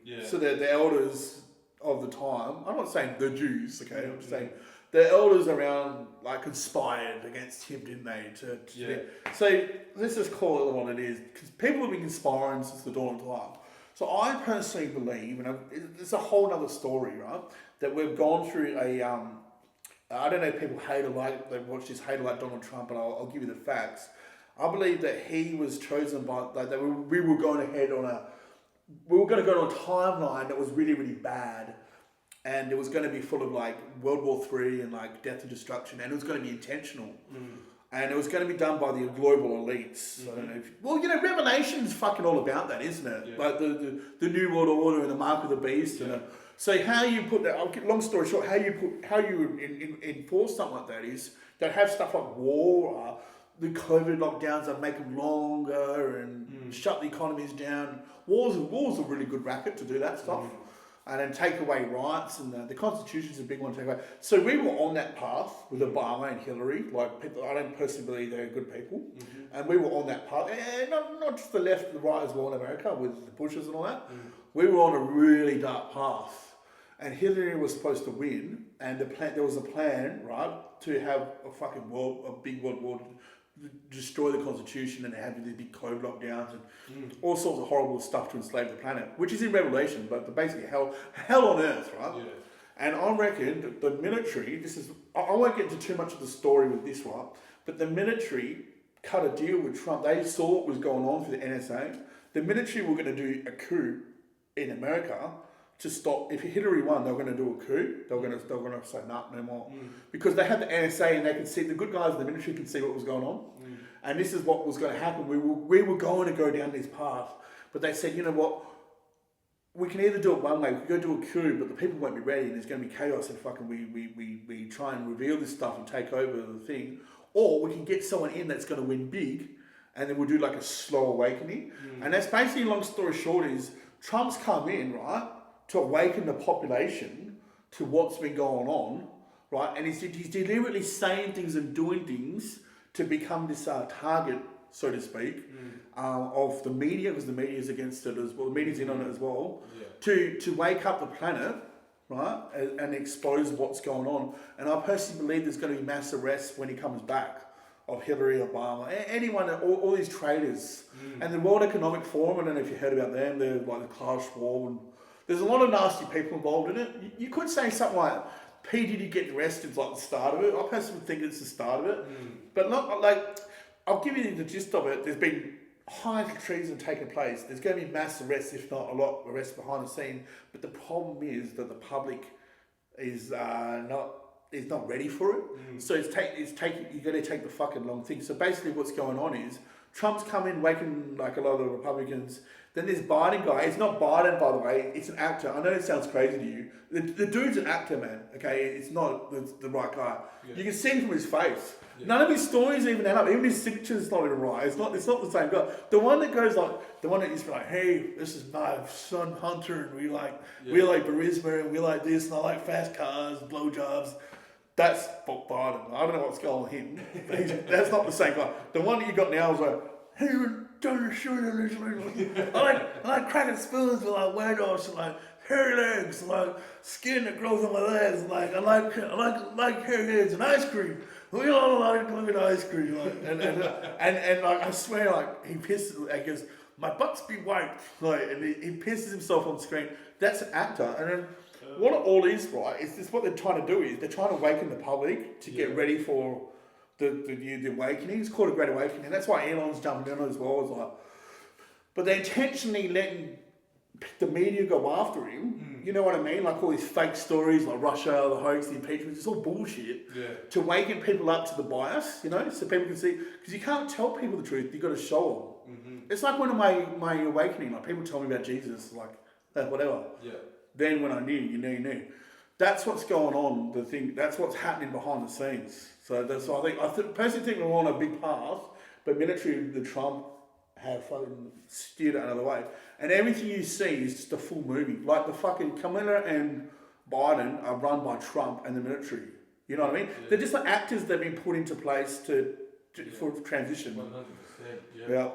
Yeah. So the elders of the time, I'm not saying the Jews, okay? I'm just saying the elders around like conspired against him, didn't they? So let's just call it what it is. Because people have been conspiring since the dawn of time. So I personally believe, and it's a whole other story, right? That we've gone through a, I don't know if people hate or like, they watch this hate or like Donald Trump, but I'll give you the facts. I believe that he was chosen by, like, that we were going to go on a timeline that was really, really bad. and it was going to be full of like World War III and like death and destruction, and it was going to be intentional. And it was going to be done by the global elites. I don't know if... Well, you know, Revelation's fucking all about that, isn't it? Yeah. Like the New World Order and the Mark of the Beast. Yeah. And so how you put that... Long story short, how you enforce something like that is they have stuff like war, the COVID lockdowns that make them longer and shut the economies down. War's a really good racket to do that stuff. And then take away rights, and the Constitution's a big one to take away. So we were on that path with Obama and Hillary. Like, people, I don't personally believe they're good people, and we were on that path. And not just the left and the right as well in America with the Bushes and all that. We were on a really dark path, and Hillary was supposed to win. And there was a plan, right, to have a big world war. Destroy the Constitution and have these big COVID lockdowns and all sorts of horrible stuff to enslave the planet, which is in Revelation, but basically hell on earth, right? Yeah. And I reckon the military, I won't get into too much of the story with this one, but the military cut a deal with Trump. They saw what was going on for the NSA. The military were going to do a coup in America to stop. If Hillary won, they were going to do a coup. They were going to say no more, because they had the NSA and they could see, the good guys in the military could see what was going on, and this is what was going to happen. We were going to go down this path, but they said, you know what? We can either do it one way. We could go do a coup, but the people won't be ready, and there's going to be chaos. And we try and reveal this stuff and take over the thing, or we can get someone in that's going to win big, and then we'll do like a slow awakening. And that's basically, long story short, is Trump's come in, right, to awaken the population to what's been going on, right? And he's deliberately saying things and doing things to become this target, so to speak, of the media, because the media is against it as well. The media's in on it as well, to wake up the planet, right, and expose what's going on. And I personally believe there's going to be mass arrests when he comes back of Hillary, Obama, anyone, all these traitors. And the World Economic Forum, I don't know if you heard about them, they're like the Klaus Schwab, and there's a lot of nasty people involved in it. You could say something like P. Diddy getting arrested is like the start of it. I personally think it's the start of it. But not like, I'll give you the gist of it. There's been high treason taking place. There's going to be mass arrests, if not a lot of arrests behind the scene. But the problem is that the public is not ready for it. So you've got to take the fucking long thing. So basically what's going on is Trump's come in waking like a lot of the Republicans. Then this Biden guy, it's not Biden, by the way, it's an actor. I know it sounds crazy to you. The dude's an actor, man, okay? It's not the right guy. You can see from his face. None of his stories even add up. Even his signature's not even right. It's not the same guy. The one that goes like, the one that is like, hey, this is my son Hunter, and we like Burisma, and we like this, and I like fast cars, blowjobs. That's Biden. I don't know what's going on with him. That's not the same guy. The one that you got now is like, hey, don't shoot him. I like cracking spoons with like weirdos and like hairy legs, and like skin that grows on my legs. Like I like hairy legs and ice cream. We all like looking at ice cream. Like, and like I swear, like he pisses. He goes, my butt's be white. Like, and he pisses himself on screen. That's an actor. And then what it all is, right? Is this what they're trying to do? Is they're trying to awaken the public to get ready for the awakening. It's called a Great Awakening. That's why Elon's jumping in as well. It's like, but they're intentionally letting the media go after him. You know what I mean? Like all these fake stories, like Russia, the hoax, the impeachment. It's all bullshit. To awaken people up to the bias, you know, so people can see. Because you can't tell people the truth. You got to show them. It's like one of my awakening. Like people tell me about Jesus, like whatever. Then when I knew, you knew. That's what's going on. The thing. That's what's happening behind the scenes. So that's why I personally think we're on a big path, but military, the Trump have fucking steered it another way. And everything you see is just a full movie. Like the fucking Kamala and Biden are run by Trump and the military. You know what I mean? They're just like actors that have been put into place for transition. 100%. Yeah.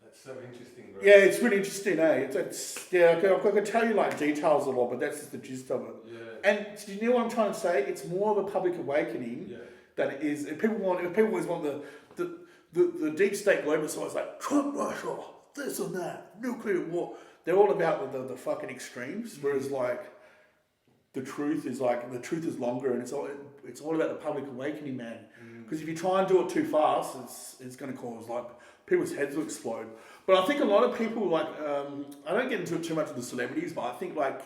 That's so interesting, bro. Yeah, it's really interesting, eh? I can tell you like details a lot, but that's just the gist of it. And do you know what I'm trying to say? It's more of a public awakening than it is. If people always want the deep state globalists, always like Trump, Russia, this and that, nuclear war. They're all about the fucking extremes. Whereas like the truth is longer, and it's all about the public awakening, man. Because if you try and do it too fast, it's going to cause like people's heads will explode. But I think a lot of people like I don't get into it too much with the celebrities, but I think like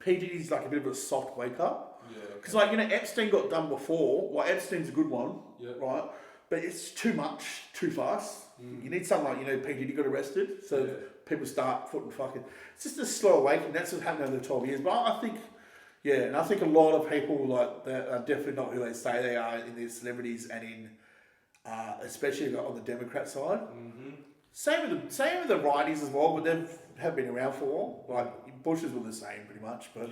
PG's like a bit of a soft wake up. Yeah. Because like, you know, Epstein got done before. Like Epstein's a good one, right? But it's too much, too fast. You need something like, you know, PG got arrested, so people start putting fucking. It's just a slow awakening. That's what's happened over the 12 years. But I think, yeah, and I think a lot of people like that are definitely not who they say they are in these celebrities and in, especially on the Democrat side. Same with the righties as well, but they have been around for a while. Like Bushes were the same pretty much, but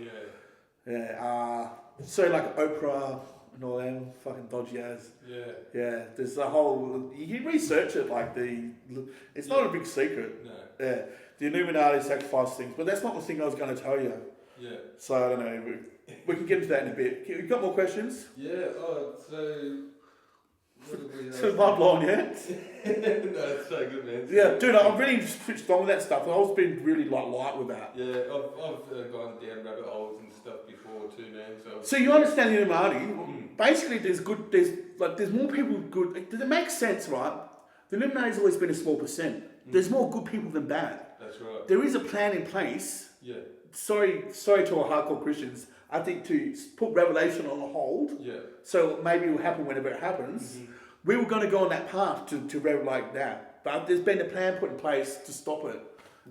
so like Oprah and all them fucking dodgy ass. Yeah. There's a whole. You can research it. Like it's not a big secret. No. Yeah, the Illuminati sacrifice things, but that's not the thing I was going to tell you. Yeah. So I don't know. We can get into that in a bit. You got more questions? Yeah. Oh, so. So my blonde, yeah? No, it's so good, man. Yeah, dude, I've really switched on with that stuff. I've been really like light with that. Yeah, I've gone down rabbit holes and stuff before too, man. So you understand the Illuminati? Basically, there's more people good. It makes sense, right? The Illuminati's always been a small percent. There's more good people than bad. That's right. There is a plan in place. Yeah. Sorry to our hardcore Christians. I think to put Revelation on hold. Yeah. So maybe it will happen whenever it happens. We were going to go on that path to revelate that, but there's been a plan put in place to stop it,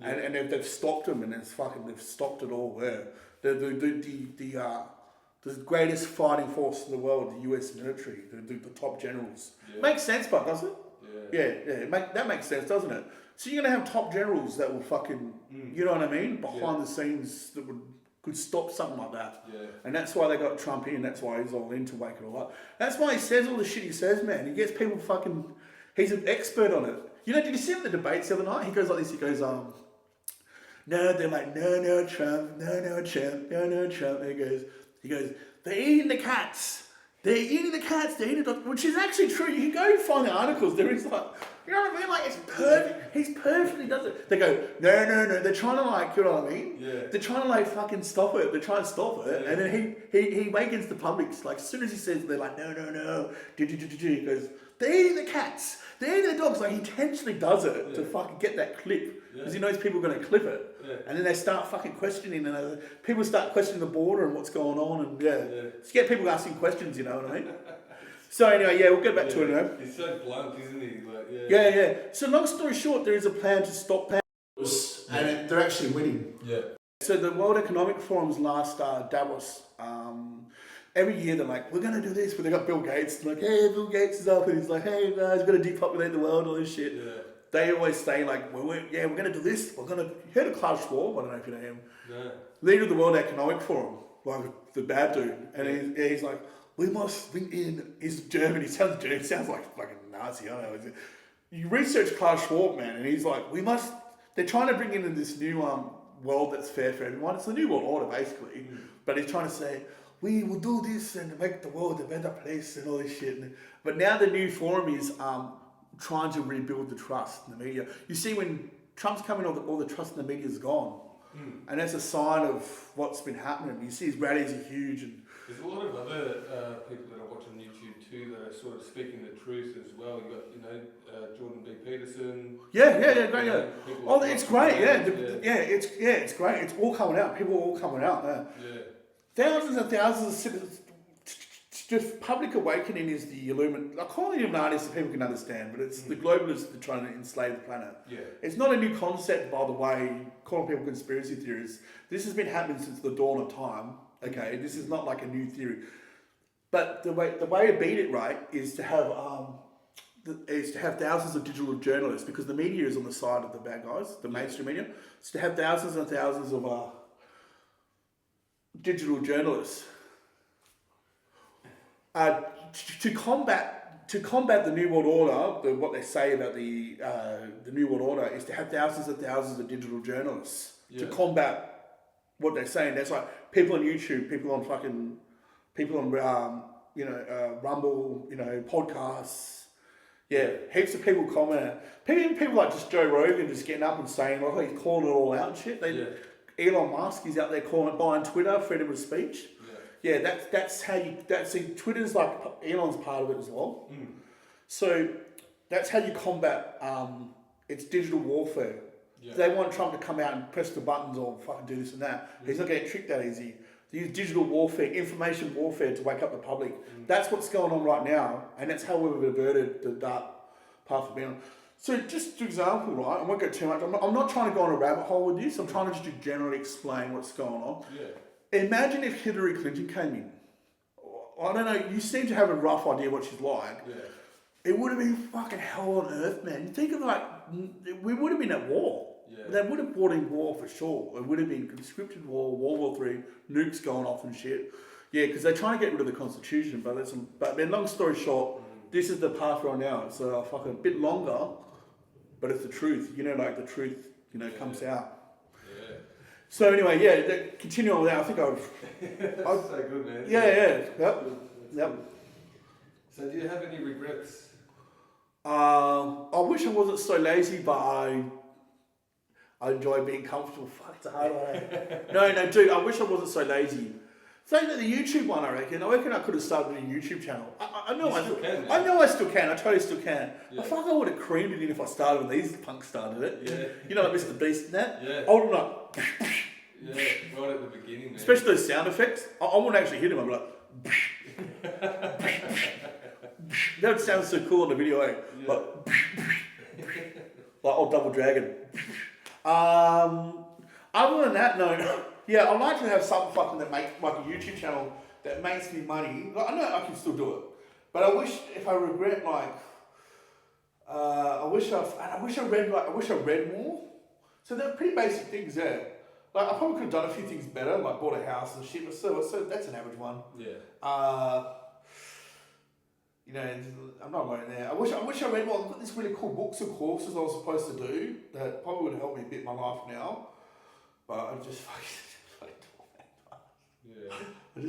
and they've stopped them, and they've stopped it all. There, the greatest fighting force in the world, the U.S. military, the top generals. Makes sense, but doesn't it? Yeah. That makes sense, doesn't it? So you're gonna have top generals that will fucking, you know what I mean, behind the scenes that could stop something like that. Yeah. And that's why they got Trump in, that's why he's all in to wake it all up. That's why he says all the shit he says, man. He gets people fucking, he's an expert on it. You know, did you see him in the debates the other night? He goes like this, he goes, no, they're like, no, Trump, no, Trump. And he goes, they're eating the cats. They're eating the cats, they're eating the dogs, which is actually true. You can go find the articles. There is like, you know what I mean? Like, it's perfect. He's perfectly does it. They go, no. They're trying to like, you know what I mean? Yeah. They're trying to like fucking stop it. They're trying to stop it. Yeah. And then he wakens the public. Like, as soon as he says, they're like, no. He goes, they're eating the cats. They're eating the dogs. Like, he intentionally does it to fucking get that clip. Because he knows people are going to clip it. Yeah. And then they start fucking questioning. And people start questioning the border and what's going on. And just get people asking questions, you know what I mean? So anyway, we'll get back to it now. He's so blunt, isn't he? Like, yeah. So long story short, there is a plan to stop pandemics, and they're actually winning. Yeah. So the World Economic Forum's last Davos, every year they're like, we're going to do this, but they got Bill Gates. Like, hey, Bill Gates is up, and he's like, hey guys, we're going to depopulate the world, all this shit. Yeah. They always say like, we're going to do this. We're going to. You heard of Klaus Schwab? I don't know if you know him. Yeah. Leader of the World Economic Forum, like the bad dude, and he's like, we must bring in. He's German. He sounds German. He sounds like fucking Nazi. I don't know. You research Klaus Schwab, man, and he's like, we must. They're trying to bring in this new world that's fair for everyone. It's the new world order basically, but he's trying to say we will do this and make the world a better place and all this shit. But now the new forum is trying to rebuild the trust in the media. You see, when Trump's coming, all the trust in the media is gone, and that's a sign of what's been happening. You see, his rallies are huge and. There's a lot of other people that I watch on YouTube too that are sort of speaking the truth as well. You got, Jordan B. Peterson. Yeah, great. Oh, it's great. It's great. It's all coming out. People are all coming out. Yeah. Thousands and thousands of citizens. Just public awakening is the Illuminati. I call it Illuminati so people can understand, but it's the globalists that are trying to enslave the planet. Yeah. It's not a new concept, by the way. Calling people conspiracy theorists. This has been happening since the dawn of time. Okay, this is not like a new theory, but the way to beat it right is to have thousands of digital journalists, because the media is on the side of the bad guys, the mainstream media. It's to have thousands and thousands of digital journalists to combat the New World Order. What they say about the New World Order is to have thousands and thousands of digital journalists to combat what they're saying. That's like people on YouTube, people on Rumble, podcasts. Yeah, heaps of people comment. People like just Joe Rogan just getting up and saying, well, he's calling it all out and shit. Elon Musk is out there buying Twitter, freedom of speech. Yeah, Twitter's like, Elon's part of it as well. So that's how you combat, it's digital warfare. Yeah. They want Trump to come out and press the buttons or fucking do this and that. He's not getting tricked that easy. They use digital warfare, information warfare to wake up the public. That's what's going on right now, and that's how we've averted the dark path of being on. So just to example, right, I won't go too much. I'm not trying to go on a rabbit hole with this. I'm trying to just generally explain what's going on. Yeah. Imagine if Hillary Clinton came in. I don't know, you seem to have a rough idea what she's like. Yeah. It would have been fucking hell on earth, man. Think of we would have been at war. Yeah. They would have brought in war for sure. It would have been conscripted war, World War III, nukes going off and shit. Yeah, because they're trying to get rid of the Constitution, but then long story short, this is the path we're on now. It's a fucking bit longer, but it's the truth. Like the truth, comes out. Yeah. So anyway, continue on with that. I think That's so good, man. Yeah. Yep. So do you have any regrets? I wish I wasn't so lazy, but I enjoy being comfortable. Fuck, it's a hard one. No, dude, I wish I wasn't so lazy. Same with the YouTube one, I reckon I could have started a YouTube channel. I know I still can. I know I still can. I totally still can. Yeah. I fuck, I would have creamed it in if I started when these punks started it. Yeah. Like Mr. Beast and that. Yeah. I would have like, yeah, right at the beginning, man. especially those sound effects. I wouldn't actually hit him. I'd be like, that would sound so cool on the video, eh? Yeah. Like old Double Dragon. Other than that, no. Yeah, I'd like to have something fucking that makes, like a YouTube channel that makes me money. Like, I know I can still do it, but I wish, if I regret, like, I wish I read more. So they're pretty basic things there. Like, I probably could have done a few things better, like bought a house and shit, but so that's an average one. Yeah. I'm not going there. I wish I read more. I've got these really cool books and courses I was supposed to do that probably would have helped me a bit in my life now. But I just fucking Yeah. I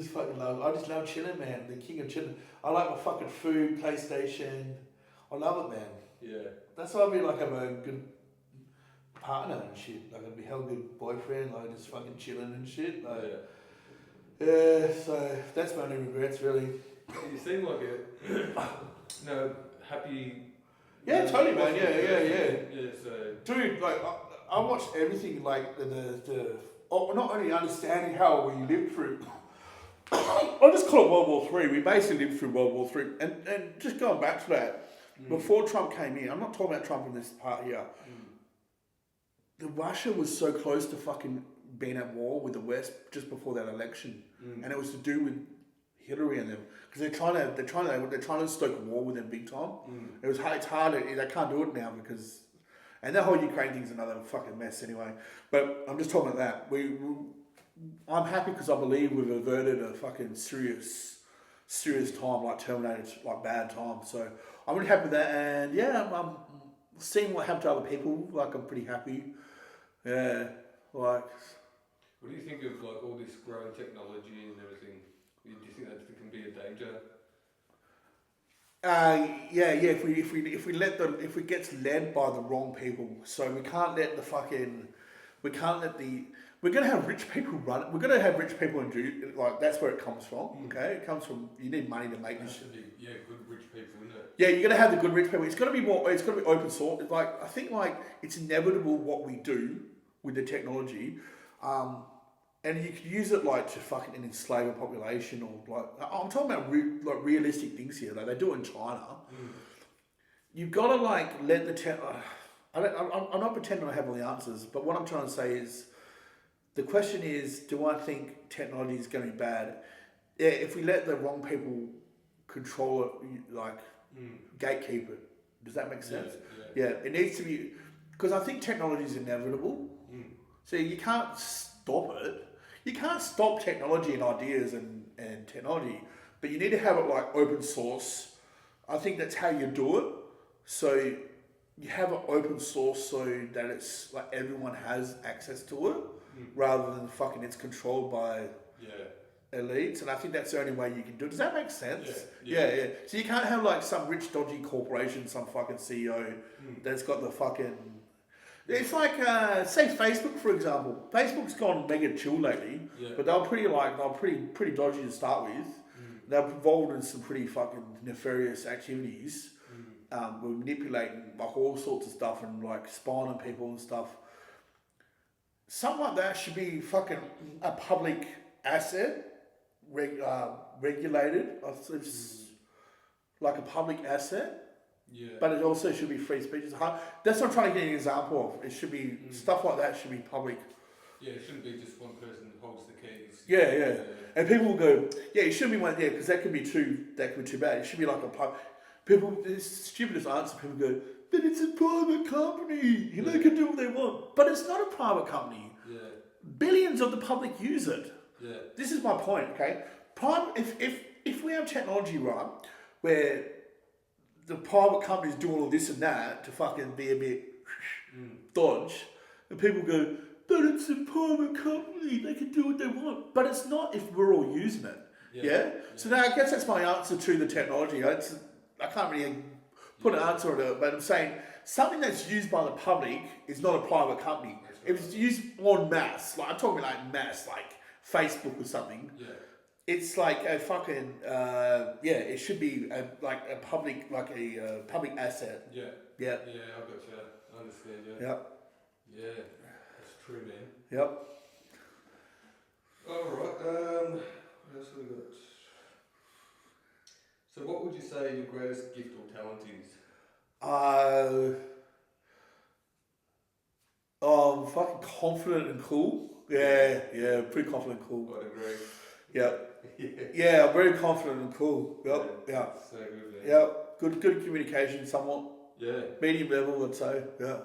just love chilling, man. The king of chilling. I like my fucking food, PlayStation. I love it, man. Yeah. That's why I be like I'm a good partner and shit. Like I'd be a hell good boyfriend, like just fucking chilling and shit. Like, yeah, so that's my only regrets really. You seem like a happy. Yeah, totally, man. Yeah. Yeah, so. Dude, like I watched everything, like not only understanding how we lived through. I just call it World War III. We basically lived through World War III, and just going back to that, before Trump came in, I'm not talking about Trump in this part here. The Russia was so close to fucking being at war with the West just before that election, and it was to do with Hillary and them, because they're trying to stoke war with them big time. It's hard. They can't do it now because, and that whole Ukraine thing's another fucking mess anyway. But I'm just talking about that. I'm happy because I believe we've averted a fucking serious time, like Terminator, like bad time. So I'm really happy with that, and yeah, I'm seeing what happened to other people. Like I'm pretty happy. Yeah, like. What do you think of like all this growing technology and everything? Do you think that can be a danger? Yeah. If we gets led by the wrong people, so we can't let we're gonna have rich people run it. We're gonna have rich people and do like that's where it comes from. Okay, it comes from you need money to make this. Yeah, good rich people, isn't it? Yeah, you're gonna have the good rich people. It's gonna be more. It's gonna be open source. It's like I think like it's inevitable what we do with the technology. And you could use it like to fucking enslave a population or like I'm talking about realistic things here. Like they do it in China. You've got to like let the I'm not pretending I have all the answers, but what I'm trying to say is the question is, do I think technology is going to be bad? Yeah, if we let the wrong people control it, like gatekeep it. Does that make sense? Yeah, it needs to be because I think technology is inevitable. So you can't stop it. You can't stop technology and ideas and technology, but you need to have it like open source. I think that's how you do it. So you have it open source so that it's like everyone has access to it, rather than fucking it's controlled by elites. And I think that's the only way you can do it. Does that make sense? Yeah. So you can't have like some rich dodgy corporation, some fucking CEO that's got the fucking. It's like, say Facebook, for example. Facebook's gone mega chill lately, but they were pretty dodgy to start with. They were involved in some pretty fucking nefarious activities. We're manipulating like all sorts of stuff and like spying on people and stuff. something like that should be fucking a public asset, regulated. Like a public asset. Yeah. But it also should be free speech. That's what I'm trying to get an example of. It should be stuff like that should be public. Yeah, it shouldn't be just one person who holds the keys. Yeah. And people will go, yeah, it shouldn't be one there because that could be too bad. It should be like a pub. People, the stupidest answer. People go, but it's a private company. They can do what they want. But it's not a private company. Yeah. Billions of the public use it. Yeah. This is my point. Okay, if we have technology right, where the private companies do all of this and that to fucking be a bit dodge, and people go, but it's a private company, they can do what they want. But it's not if we're all using it. Yeah? So now I guess that's my answer to the technology. I can't really put an answer on it, but I'm saying something that's used by the public is not a private company. If it's used en masse, like I'm talking like mass, like Facebook or something. Yeah. It's like a fucking it should be a public public asset. Yeah. Yeah. Yeah, I got you. I understand. Yeah. Yep. Yeah, that's true, man. Yep. All right. What else have we got? So, what would you say your greatest gift or talent is? I'm fucking confident and cool. Yeah, pretty confident and cool. I'd agree. Yeah. Yeah, I'm very confident and cool. Yep. Yeah. So good, man. Yep. Good communication, somewhat. Yeah. Medium level, I'd say. Yeah.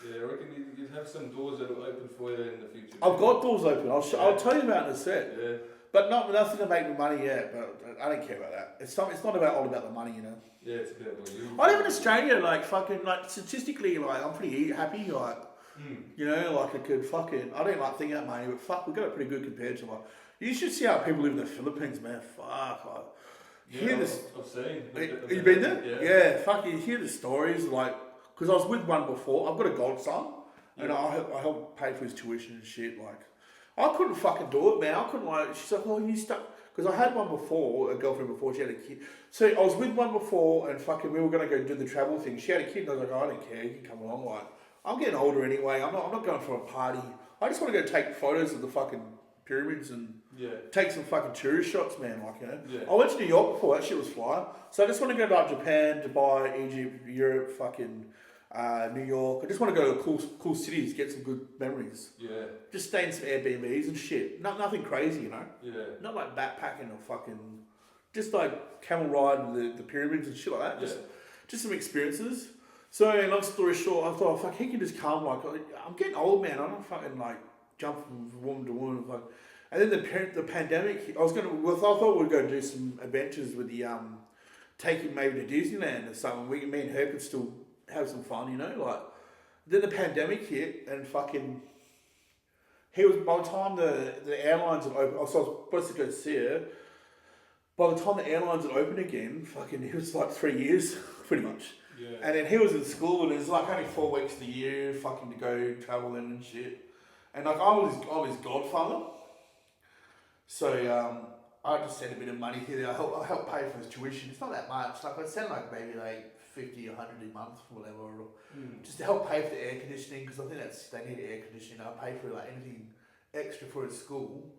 Yeah, I reckon you'd have some doors that will open for you in the future. I've got doors open. I'll tell you about it in a sec. Yeah. But nothing to make me money yet. But I don't care about that. It's not all about the money, Yeah, it's about what you. I live in Australia. Statistically, I'm pretty happy. I could fucking. I don't like thinking about money, but fuck, we got it pretty good compared to You should see how people live in the Philippines, man. Fuck. I've seen. You been there? Yeah. Fuck, you hear the stories, because I was with one before. I've got a godson, and I helped pay for his tuition and shit. I couldn't fucking do it, man. I couldn't, she's like, oh, you stuck. Because I had one before, a girlfriend before, she had a kid. So I was with one before, and fucking, we were going to go do the travel thing. She had a kid, and I was like, oh, I don't care, you can come along. I'm getting older anyway. I'm not going for a party. I just want to go take photos of the fucking pyramids and take some fucking tourist shots, man. I went to New York before, that shit was flying. So I just want to go to Japan, Dubai, Egypt, Europe, fucking New York. I just want to go to cool cities, get some good memories. Yeah. Just stay in some Airbnbs and shit. Nothing crazy, Yeah. Not like backpacking or fucking, just like camel ride the pyramids and shit like that. Just some experiences. So, long story short, I thought, fuck, he can just come. I'm getting old, man. I don't fucking jump from woman to woman. And then the pandemic. I thought we'd go do some adventures with the take him maybe to Disneyland or something. Me and her could still have some fun, Then the pandemic hit and fucking. He was by the time the airlines had opened. So I was supposed to go see her. By the time the airlines had opened again, fucking, it was 3 years, pretty much. Yeah. And then he was in school, and it was only 4 weeks of the year, fucking to go traveling and shit. And I was his godfather. So I just sent a bit of money here. I help pay for his tuition. It's not that much. I send maybe 50 or 100 a month, whatever, just to help pay for the air conditioning, because I think they need air conditioning. I pay for anything extra for his school.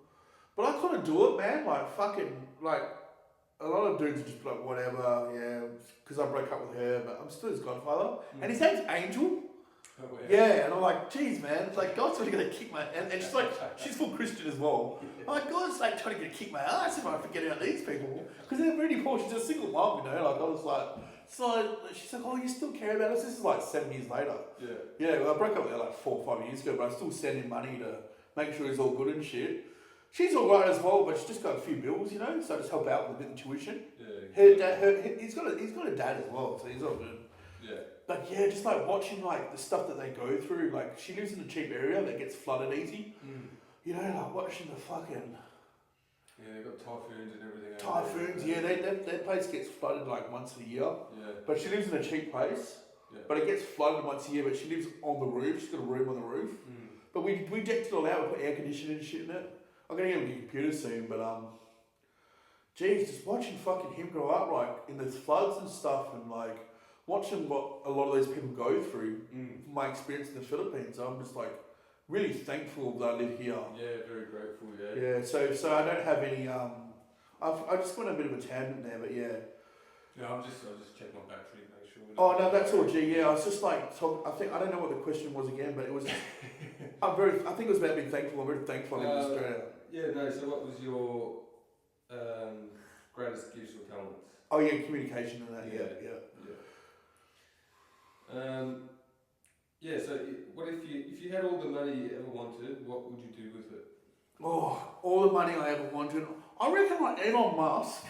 But I couldn't do it, man. A lot of dudes are just whatever, because I broke up with her, but I'm still his godfather. And his name's Angel. Oh, yeah, and I'm like, geez, man, it's God's really going to kick my... And she's she's full Christian as well. I'm like, God's trying to kick my ass if I forget about these people. Because they're really poor. She's a single mom, I was like... So she's like, oh, you still care about us? This is 7 years later. Yeah, well, I broke up with her 4 or 5 years ago, but I still send him money to make sure he's all good and shit. She's all right as well, but she's just got a few bills, so I just help out with a bit of tuition. He's got a dad as well, so he's all good. Yeah. But just watching the stuff that they go through, she lives in a cheap area that gets flooded easy. Watching the fucking... Yeah, they've got typhoons and everything. Typhoons, their place gets flooded once a year. Yeah. But she lives in a cheap place. Yeah. But it gets flooded once a year, but she lives on the roof. She's got a room on the roof. But we decked it all out, we put air conditioning and shit in it. I'm going to get him a computer soon, but just watching fucking him grow up, in the floods and stuff, and watching what a lot of these people go through, from my experience in the Philippines, I'm just really thankful that I live here. Yeah, very grateful. Yeah. Yeah, so I don't have any. I just went a bit of a tangent there, but yeah. Yeah, I'll just check my battery, make sure. Oh no, that's all. G. Yeah, I was just like I don't know what the question was again, but it was. I think it was about being thankful. I'm very thankful in Australia. Yeah, no. So, what was your greatest gifts or talents? Oh yeah, communication and that. Yeah. Yeah. So, what if you had all the money you ever wanted? What would you do with it? Oh, all the money I ever wanted. I reckon like Elon Musk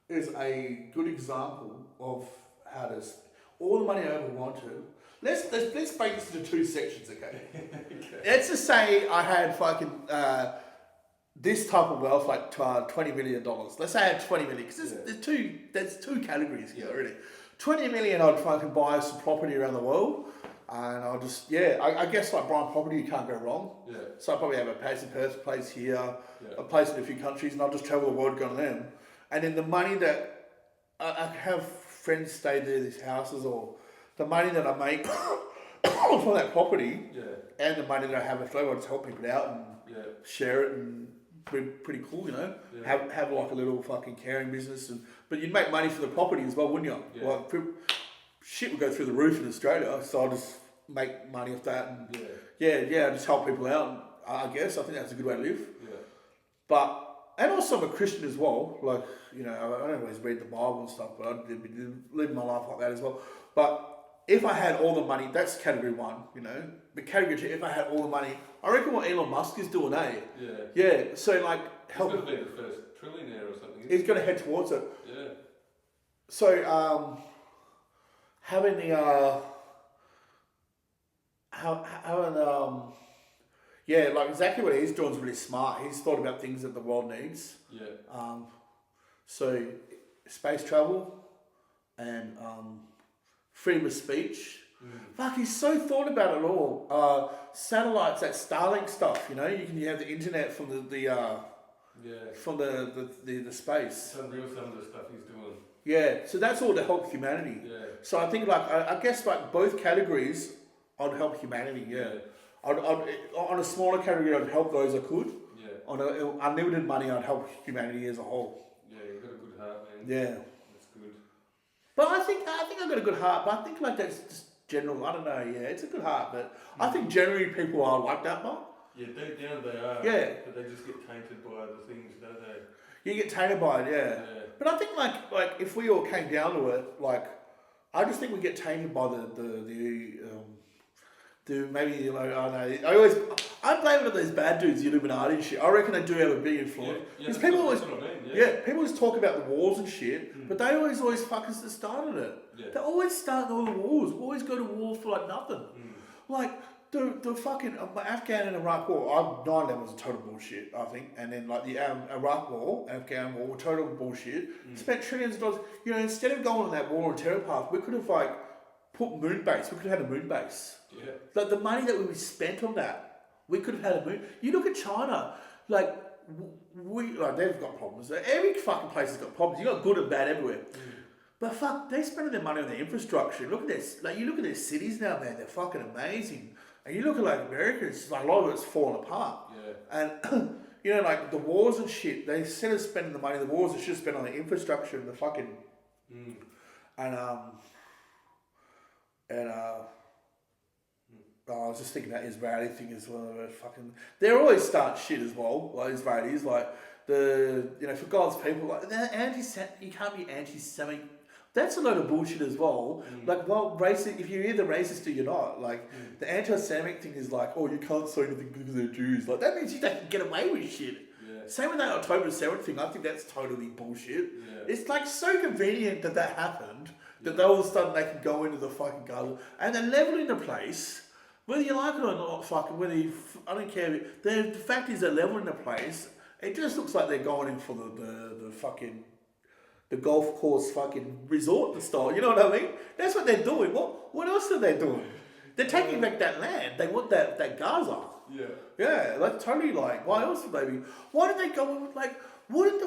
is a good example of how to. All the money I ever wanted. Let's break this into two sections, okay? Okay. Let's just say I had fucking this type of wealth, like $20 million. Let's say I had 20 million, because there's two categories here already. 20 million, I'd fucking buy some property around the world, and I'll just I guess like buying property, you can't go wrong. Yeah. So I probably have a place in Perth, a place here, a place in a few countries, and I'll just travel the world going to them. And then the money that I have friends stay there, these houses, or the money that I make from that property, and the money that I have left over, I just help people out and share it and be pretty cool, you know. Yeah. Have like a little fucking caring business, but you'd make money for the property as well, wouldn't you? Yeah. Like shit would go through the roof in Australia, so I'll just make money off that and just help people out. I guess I think that's a good way to live. Yeah. But. And also I'm a Christian as well, like, you know, I don't always read the Bible and stuff, but I live my life like that as well. But if I had all the money, that's category one, you know. But category two, if I had all the money, I reckon what Elon Musk is doing, eh? Yeah. Yeah, so like... He's going to be the first trillionaire or something. He's going to head towards it. Yeah. So, having the... like exactly what he's doing is really smart. He's thought about things that the world needs. Yeah. So space travel and freedom of speech. Fuck, he's so thought about it all. Satellites, that Starlink stuff. You know, you have the internet from the space. It's unreal some of the stuff he's doing. Yeah. So that's all to help humanity. Yeah. So I think like I guess like both categories, I'd help humanity. Yeah. I'd, on a smaller category, I'd help those I could. Yeah. On unlimited money, I'd help humanity as a whole. Yeah, you've got a good heart, man. Yeah. That's good. But I think I've got a good heart, but I think like that's just general. I don't know, it's a good heart, but I think generally people are like that, Mark. Yeah, deep down they are. Yeah. But they just get tainted by other things, don't they? You get tainted by it, yeah. But I think like if we all came down to it, like I just think we get tainted by maybe, you know, I don't know. I blame it on those bad dudes, the Illuminati and shit. I reckon they do have a big influence. Because people always, people always talk about the wars and shit, but they always fuckers that started it. Yeah. They always start all the wars. Always go to war for like nothing. Like the fucking Afghan and Iraq war. 9/11 was a total bullshit, I think. And then like the Iraq war, Afghan war, total bullshit. Spent trillions of dollars. You know, instead of going on that war and terror path, we could have like put moon base. We could have had a moon base. Yeah. Like the money that we spent on that, we could have had a moon. You look at China, like they've got problems. Every fucking place has got problems. You got good and bad everywhere. But fuck, they spend their money on their infrastructure. Look at this. Like you look at their cities now, man. They're fucking amazing. And you look at like America, it's like a lot of it's falling apart. Yeah. And you know, like the wars and shit. They instead of spending the money on the wars, they should spend on the infrastructure and the fucking I was just thinking that Israeli thing is one of the fucking... They're always starting shit as well, like Israelis, like for God's people, like they're you can't be anti-Semitic. That's a load of bullshit as well. Like, well, racist, if you're either racist or you're not, like the anti-Semitic thing is like, oh, you can't say anything because they're Jews. Like that means they can get away with shit. Yeah. Same with that October 7th thing. I think that's totally bullshit. Yeah. It's like so convenient that happened that all of a sudden they can go into the fucking Gaza and they're leveling the place. Whether you like it or not, fucking, I don't care. The fact is they're leveling the place. It just looks like they're going in for the fucking, the golf course fucking resort style. You know what I mean? That's what they're doing. What else are they doing? They're taking back that land. They want that Gaza. Yeah. Yeah, like totally like, why else would they be? Why did they go, like, wouldn't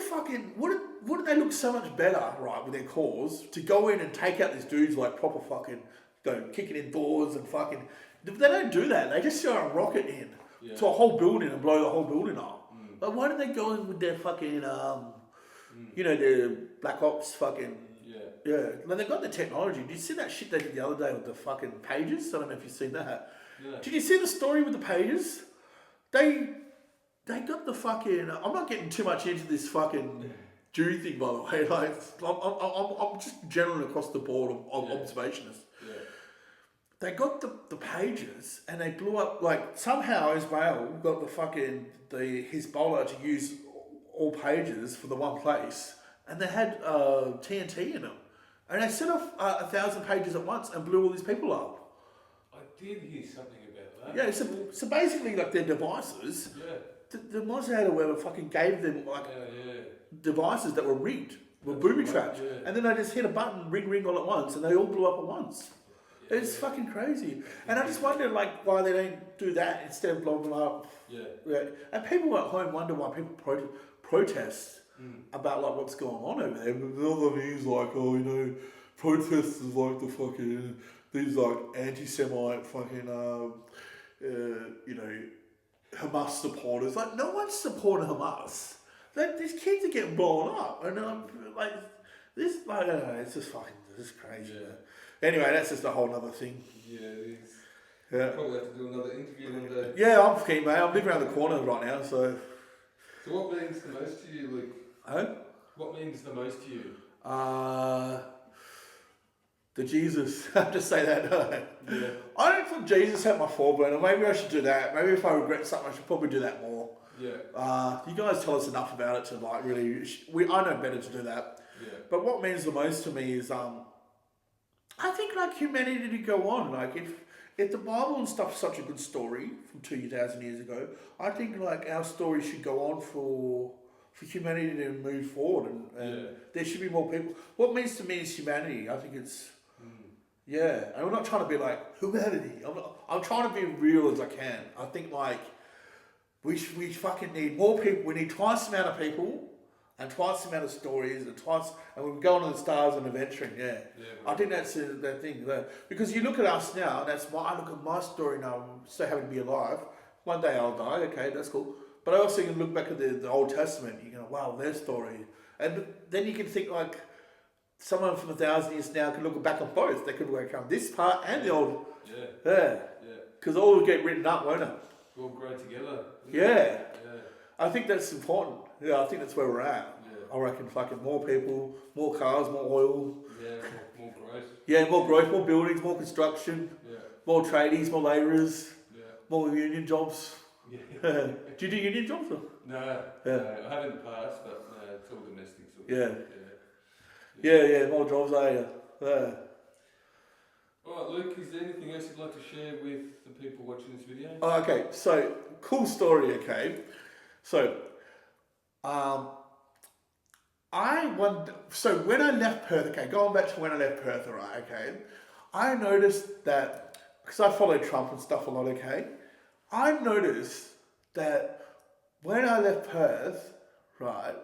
they look so much better, right, with their cause, to go in and take out these dudes like proper fucking, kicking in doors and fucking They don't do that. They just throw a rocket in to a whole building and blow the whole building up. Like, why don't they go in with their fucking, you know, their Black Ops fucking... Yeah. Like, they've got the technology. Did you see that shit they did the other day with the fucking pages? I don't know if you've seen that. Yeah. Did you see the story with the pages? They got the fucking... I'm not getting too much into this fucking Jew thing, by the way. Like, I'm just general across the board of observationist. Yeah. They got the pages and they blew up, like, somehow Israel got the fucking, Hezbollah to use all pages for the one place, and they had TNT in them. And they set off 1,000 pages at once and blew all these people up. I did hear something about that. Yeah, so basically, like, their devices, the Mossad or whoever fucking gave them, like, devices that were rigged, were booby trapped. Yeah. And then they just hit a button, ring all at once, and they all blew up at once. It's fucking crazy. And I just wonder, like, why they don't do that instead of blowing them up. Yeah. And people at home wonder why people protest about, like, what's going on over there. But all the news, like, oh, you know, protesters like the fucking, these, like, anti-Semite fucking, you know, Hamas supporters. Like, no one's supporting Hamas. Like, these kids are getting blown up. And, like, this, I don't know, it's just fucking, this is crazy. Yeah. Anyway, that's just a whole other thing. Yeah, it is. Yeah. Probably have to do another interview one day. Yeah, I'm keen, mate. I'm living around the corner right now, so... So what means the most to you, Luke? Huh? What means the most to you? The Jesus. I have to say that, don't I? Yeah. I don't put Jesus at my foreburner. Maybe I should do that. Maybe if I regret something, I should probably do that more. Yeah. You guys tell us enough about it to, like, really... I know better to do that. Yeah. But what means the most to me is... I think, like, humanity to go on. Like, if the Bible and stuff's such a good story from 2,000 years ago, I think, like, our story should go on for humanity to move forward, and there should be more people. What means to me is humanity. I think it's and I'm not trying to be like humanity. I'm trying to be real as I can. I think, like, we fucking need more people. We need twice the amount of people. And twice the amount of stories, and we're going to the stars and adventuring, I think that's the thing. Because you look at us now, and I look at my story now, I'm so happy to be alive. One day I'll die, okay, that's cool. But I also can look back at the Old Testament, you go, wow, their story. And then you can think, like, someone from 1,000 years now can look back on both. They could work on this part and the old. Yeah. Because all will get written up, won't it? We'll grow together. Yeah. I think that's important. Yeah, I think that's where we're at. Yeah. I reckon fucking more people, more cars, more oil. Yeah, more growth. Yeah, more growth, more buildings, more construction. Yeah. More tradies, more labourers. Yeah. More union jobs. Yeah. Do you do union jobs? Or? No. I haven't in the past, but it's all domestic. Yeah, more jobs later. Yeah. Alright, Luke, is there anything else you'd like to share with the people watching this video? Oh, okay, so, cool story, okay. So, so when I left Perth, okay, going back to when I left Perth, right, okay, I noticed that, because I follow Trump and stuff a lot, okay, I noticed that when I left Perth, right,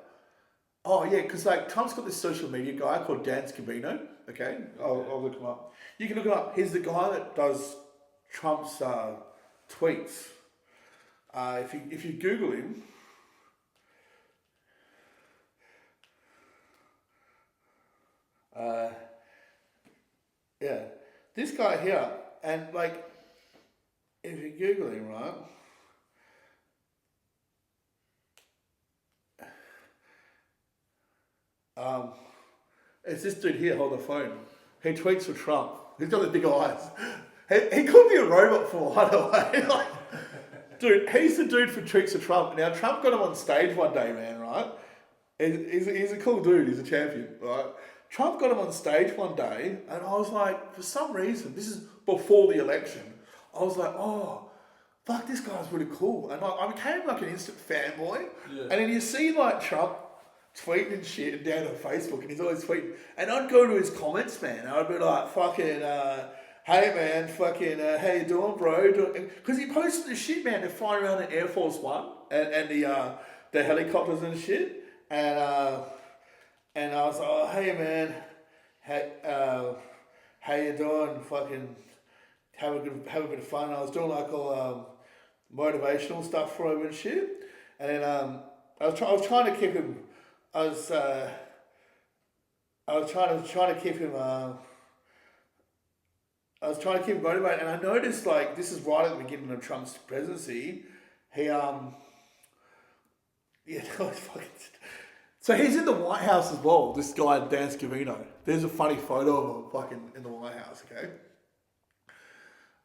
because, like, Trump's got this social media guy called Dan Scavino, okay, I'll look him up. You can look him up. He's the guy that does Trump's tweets. If you Google him, this guy here, and, like, if you Google him, right, it's this dude here, hold the phone. He tweets for Trump. He's got the big eyes. He could be a robot for one way. Like, dude, he's the dude for tweets for Trump. Now, Trump got him on stage one day, man, right? He's a cool dude. He's a champion, right? Trump got him on stage one day, and I was like, for some reason, this is before the election, I was like, oh, fuck, this guy's really cool. And I became like an instant fanboy. Yeah. And then you see, like, Trump tweeting and shit and down on Facebook, and he's always tweeting. And I'd go to his comments, man. I'd be like, fucking, hey, man, fucking, how you doing, bro? Because he posted the shit, man. They're flying around in Air Force One and the helicopters and shit. And I was like, oh, hey, man, how you doing? Fucking, have a bit of fun. I was doing like all motivational stuff for him and shit. And then I was trying to keep him. I was trying to keep him. I was trying to keep him motivated, and I noticed like this is right at the beginning of Trump's presidency. He yeah, that was fucking. So he's in the White House as well. This guy Dan Scavino. There's a funny photo of him fucking in the White House. Okay.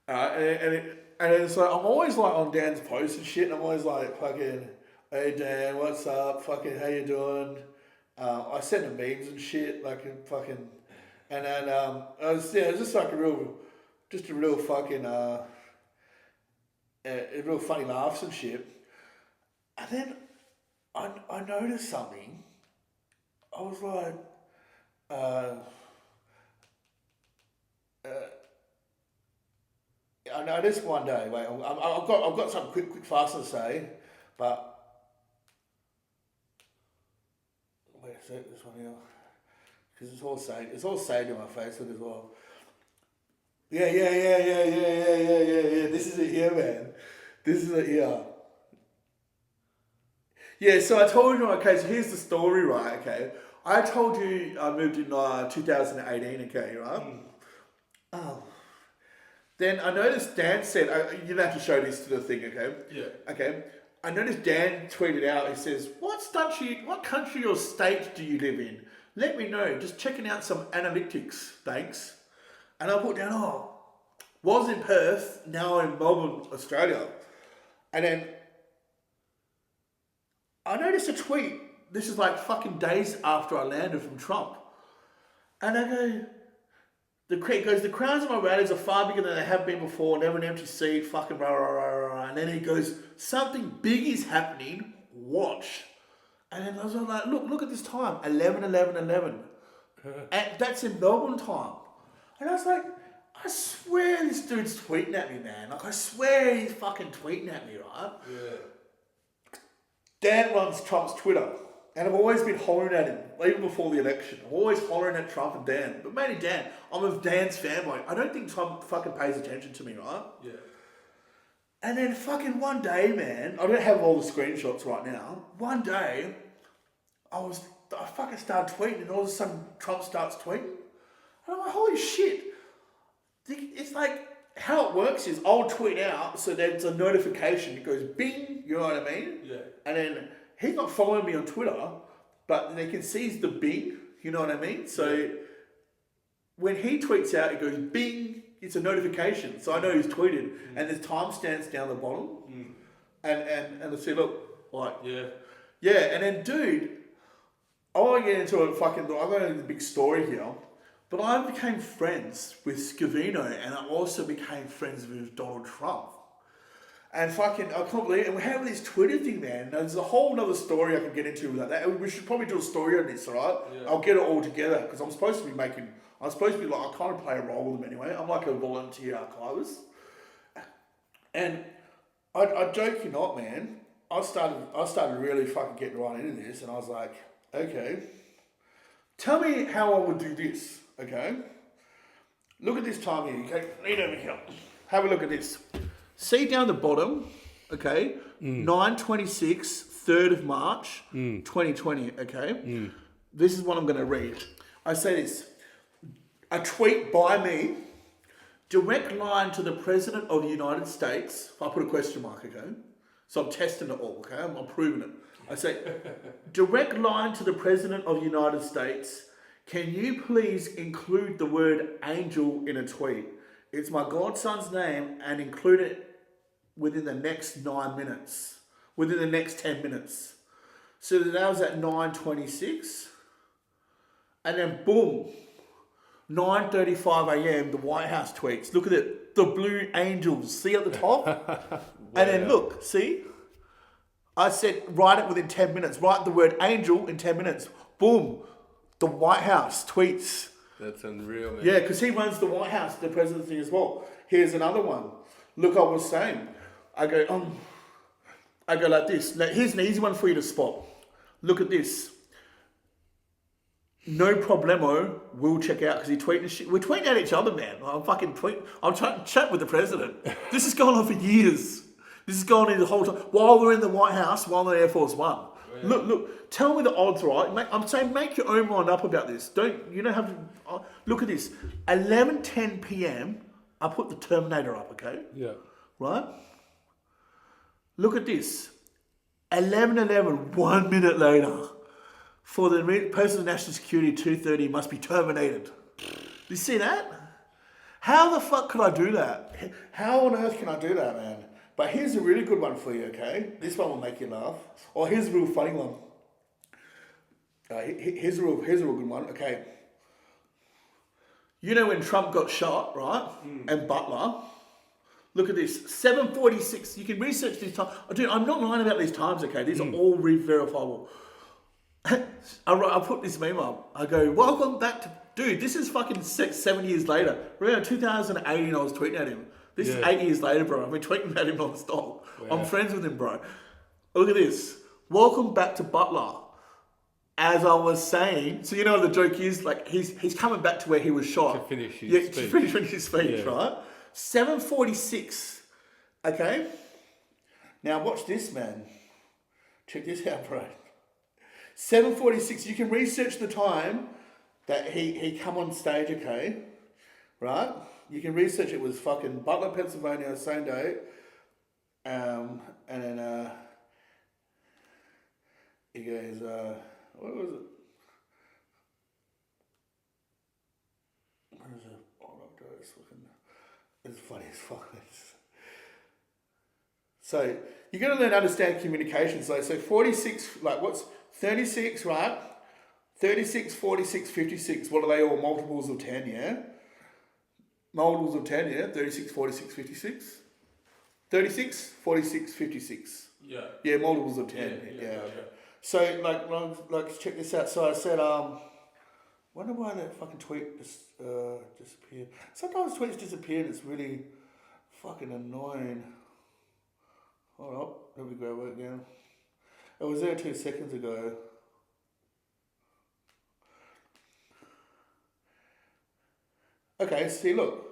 And it's like I'm always like on Dan's posts and shit, and I'm always like fucking, hey Dan, what's up? Fucking, how you doing? I send him memes and shit, like fucking, and then it was just like a real fucking real funny laughs and shit. And then I noticed something. I was like, I noticed one day. Wait, I've got something quick fast to say, but wait a sec, this one here, because it's all saved in my Facebook as well. Yeah. This is it here, man. This is it here. Yeah, so I told you, okay, so here's the story, right, okay. I told you I moved in 2018, okay, right? Oh. Then I noticed Dan said, you don't have to show this to the thing, okay? Yeah. Okay. I noticed Dan tweeted out, he says, what country or state do you live in? Let me know, just checking out some analytics, thanks. And I put down, was in Perth, now in Melbourne, Australia. And then I noticed a tweet. This is like fucking days after I landed from Trump. And I go, the crowns of my rallies are far bigger than they have been before, never an empty seat, fucking rah, rah, rah, rah. And then he goes, something big is happening, watch. And then I was like, look at this time, 11:11:11. And that's in Melbourne time. And I was like, I swear this dude's tweeting at me, man. Like, I swear he's fucking tweeting at me, right? Yeah. Dan runs Trump's Twitter. And I've always been hollering at him, even before the election. I'm always hollering at Trump and Dan. But mainly Dan. I'm a Dan's fanboy. I don't think Trump fucking pays attention to me, right? Yeah. And then fucking one day, man, I don't have all the screenshots right now. One day, I fucking started tweeting, and all of a sudden Trump starts tweeting. And I'm like, holy shit. It's like, how it works is I'll tweet out, so there's a notification. It goes bing, you know what I mean? Yeah. And then he's not following me on Twitter, but they can see the bing, you know what I mean? So when he tweets out, it goes bing, it's a notification. So I know he's tweeted, and there's timestamps down the bottom. And I see, look, like, yeah, and then dude, I want to get into a fucking, I've got a big story here, but I became friends with Scavino, and I also became friends with Donald Trump. And fucking, I can't believe it. And we have this Twitter thing, man. There's a whole nother story I can get into with that. We should probably do a story on this, alright? Yeah. I'll get it all together, because I'm supposed to be like, I kind of play a role with them anyway. I'm like a volunteer archivist. And I joke you not, man. I started really fucking getting right into this, and I was like, okay, tell me how I would do this, okay? Look at this time here, okay? Lean over here. Have a look at this. See down the bottom, okay? 9/26, 3rd of March, 2020, okay? This is what I'm going to read. I say this. A tweet by me, direct line to the President of the United States. I put a question mark, okay? So I'm testing it all, okay? I'm proving it. I say, direct line to the President of the United States. Can you please include the word angel in a tweet? It's my godson's name, and include it within the next 9 minutes. Within the next 10 minutes. So that was at 9:26. And then boom. 9:35 a.m. the White House tweets. Look at it. The blue angels. See at the top? Wow. And then look. See? I said write it within 10 minutes. Write the word angel in 10 minutes. Boom. The White House tweets. That's unreal, man. Yeah, because he runs the White House, the presidency as well. Here's another one. Look, I was saying. I go like this. Now, here's an easy one for you to spot. Look at this. no problemo, we'll check out because he tweeting shit. We're tweeting at each other, man. I'm fucking tweet. I'm trying to chat with the president. This has gone on for years. This has gone in the whole time while we're in the White House, while we're in Air Force One. Oh, yeah. Look. Tell me the odds, right? I'm saying make your own mind up about this. You don't have to. Look at this. 11:10 p.m. I put the Terminator up. Okay. Yeah. Right. Look at this. 11:11. 1 minute later. For the person of national security, 2:30 must be terminated. You see that? How the fuck could I do that? How on earth can I do that, man? But here's a really good one for you, okay? This one will make you laugh. Or here's a real funny one. Here's a real good one, okay? You know when Trump got shot, right? And Butler. Look at this, 7:46. You can research these times. Dude, I'm not lying about these times, okay? These are all verifiable. I put this meme up. I go, welcome back to... Dude, this is fucking 7 years later. Remember 2018 I was tweeting at him. This is 8 years later, bro. I've been tweeting at him non-stop. Yeah. I'm friends with him, bro. Look at this. Welcome back to Butler. As I was saying, so you know what the joke is? Like, he's coming back to where he was shot. To finish his speech. To finish his speech, right? 7:46. Okay? Now watch this, man. Check this out, bro. 7:46. You can research the time that he come on stage, okay? Right? You can research it was fucking Butler, Pennsylvania, same day. And then he goes, what was it? What is it? Oh, no, it's funny as fuck. So you got to learn to understand communication. So 46, like what's 36, right? 36, 46, 56. What are they all? Multiples of 10, yeah? Multiples of 10, yeah? 36, 46, 56. 36, 46, 56. Yeah. Yeah, multiples of 10. Yeah. So, like, check this out. So I said, wonder why that fucking tweet disappeared. Sometimes tweets disappear and it's really fucking annoying. Hold up, let me grab it again. It was there 2 seconds ago. Okay, see, look.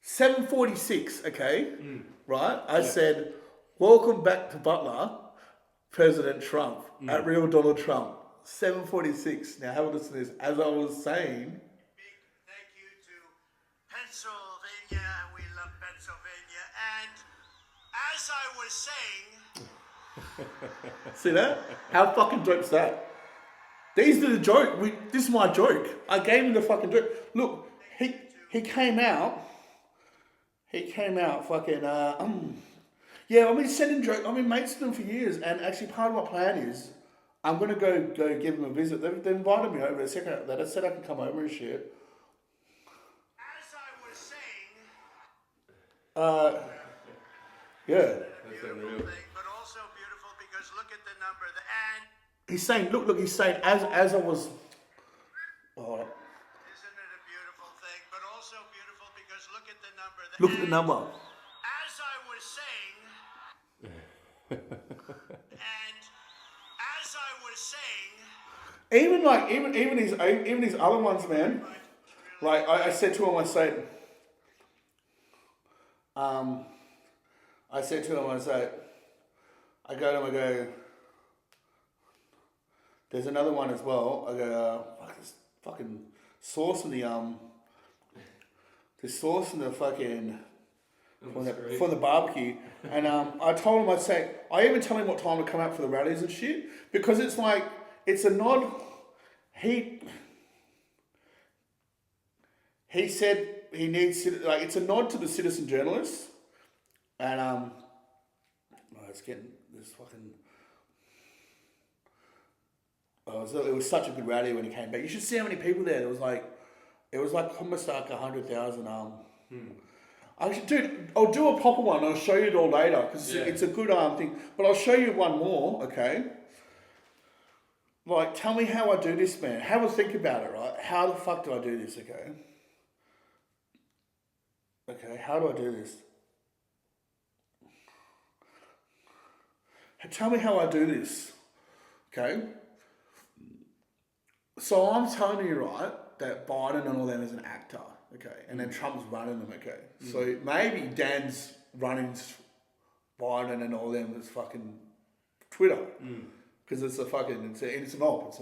7:46, okay? Right? I said, welcome back to Butler, President Trump, at real Donald Trump. 7:46. Now have a listen to this. As I was saying... Big thank you to Pennsylvania. We love Pennsylvania. And as I was saying... See that? How fucking dope's that? These are the joke. This is my joke. I gave him the fucking joke. Look, he came out. He came out fucking, yeah, I've been sending jokes. I've been mates with them for years. And actually part of my plan is I'm going to go give them a visit. They invited me over. They said I can come over and shit. As I was saying... Yeah. That's unreal. But also beautiful because look at the number. He's saying, look, he's saying, as I was... Oh. Isn't it a beautiful thing? But also beautiful because look at the number. Look at the number. As I was saying... and as I was saying... Even these other ones, man. Like, I said to him, I said, I go to him, I go... There's another one as well. I go, fuck this fucking sauce in the sauce in the fucking from the barbecue. And I told him, I even tell him what time to come out for the rallies and shit because it's like it's a nod. He said he needs it's a nod to the citizen journalists, and it's getting this fucking. It was such a good rally when he came back. You should see how many people there. It was like almost like 100,000. Dude, I'll do a proper one. I'll show you it all later because it's a good thing. But I'll show you one more, okay? Like, tell me how I do this, man. Have a think about it, right? How the fuck do I do this, okay? Okay, how do I do this? Tell me how I do this, okay? So I'm telling you, right, that Biden and all them is an actor, okay, and then Trump's running them, okay. So maybe Dan's running Biden and all them is fucking Twitter, because it's a fucking it's an op, it's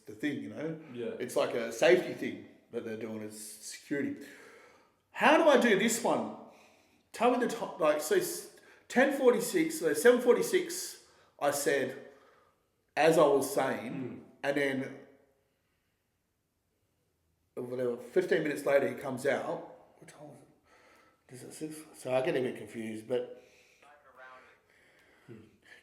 the thing, you know. Yeah. It's like a safety thing that they're doing as security. How do I do this one? Tell me the top, like, so 10:46, so 7:46. I said, as I was saying, and then whatever, 15 minutes later he comes out. What time was it? Is it 6? So I get a bit confused, but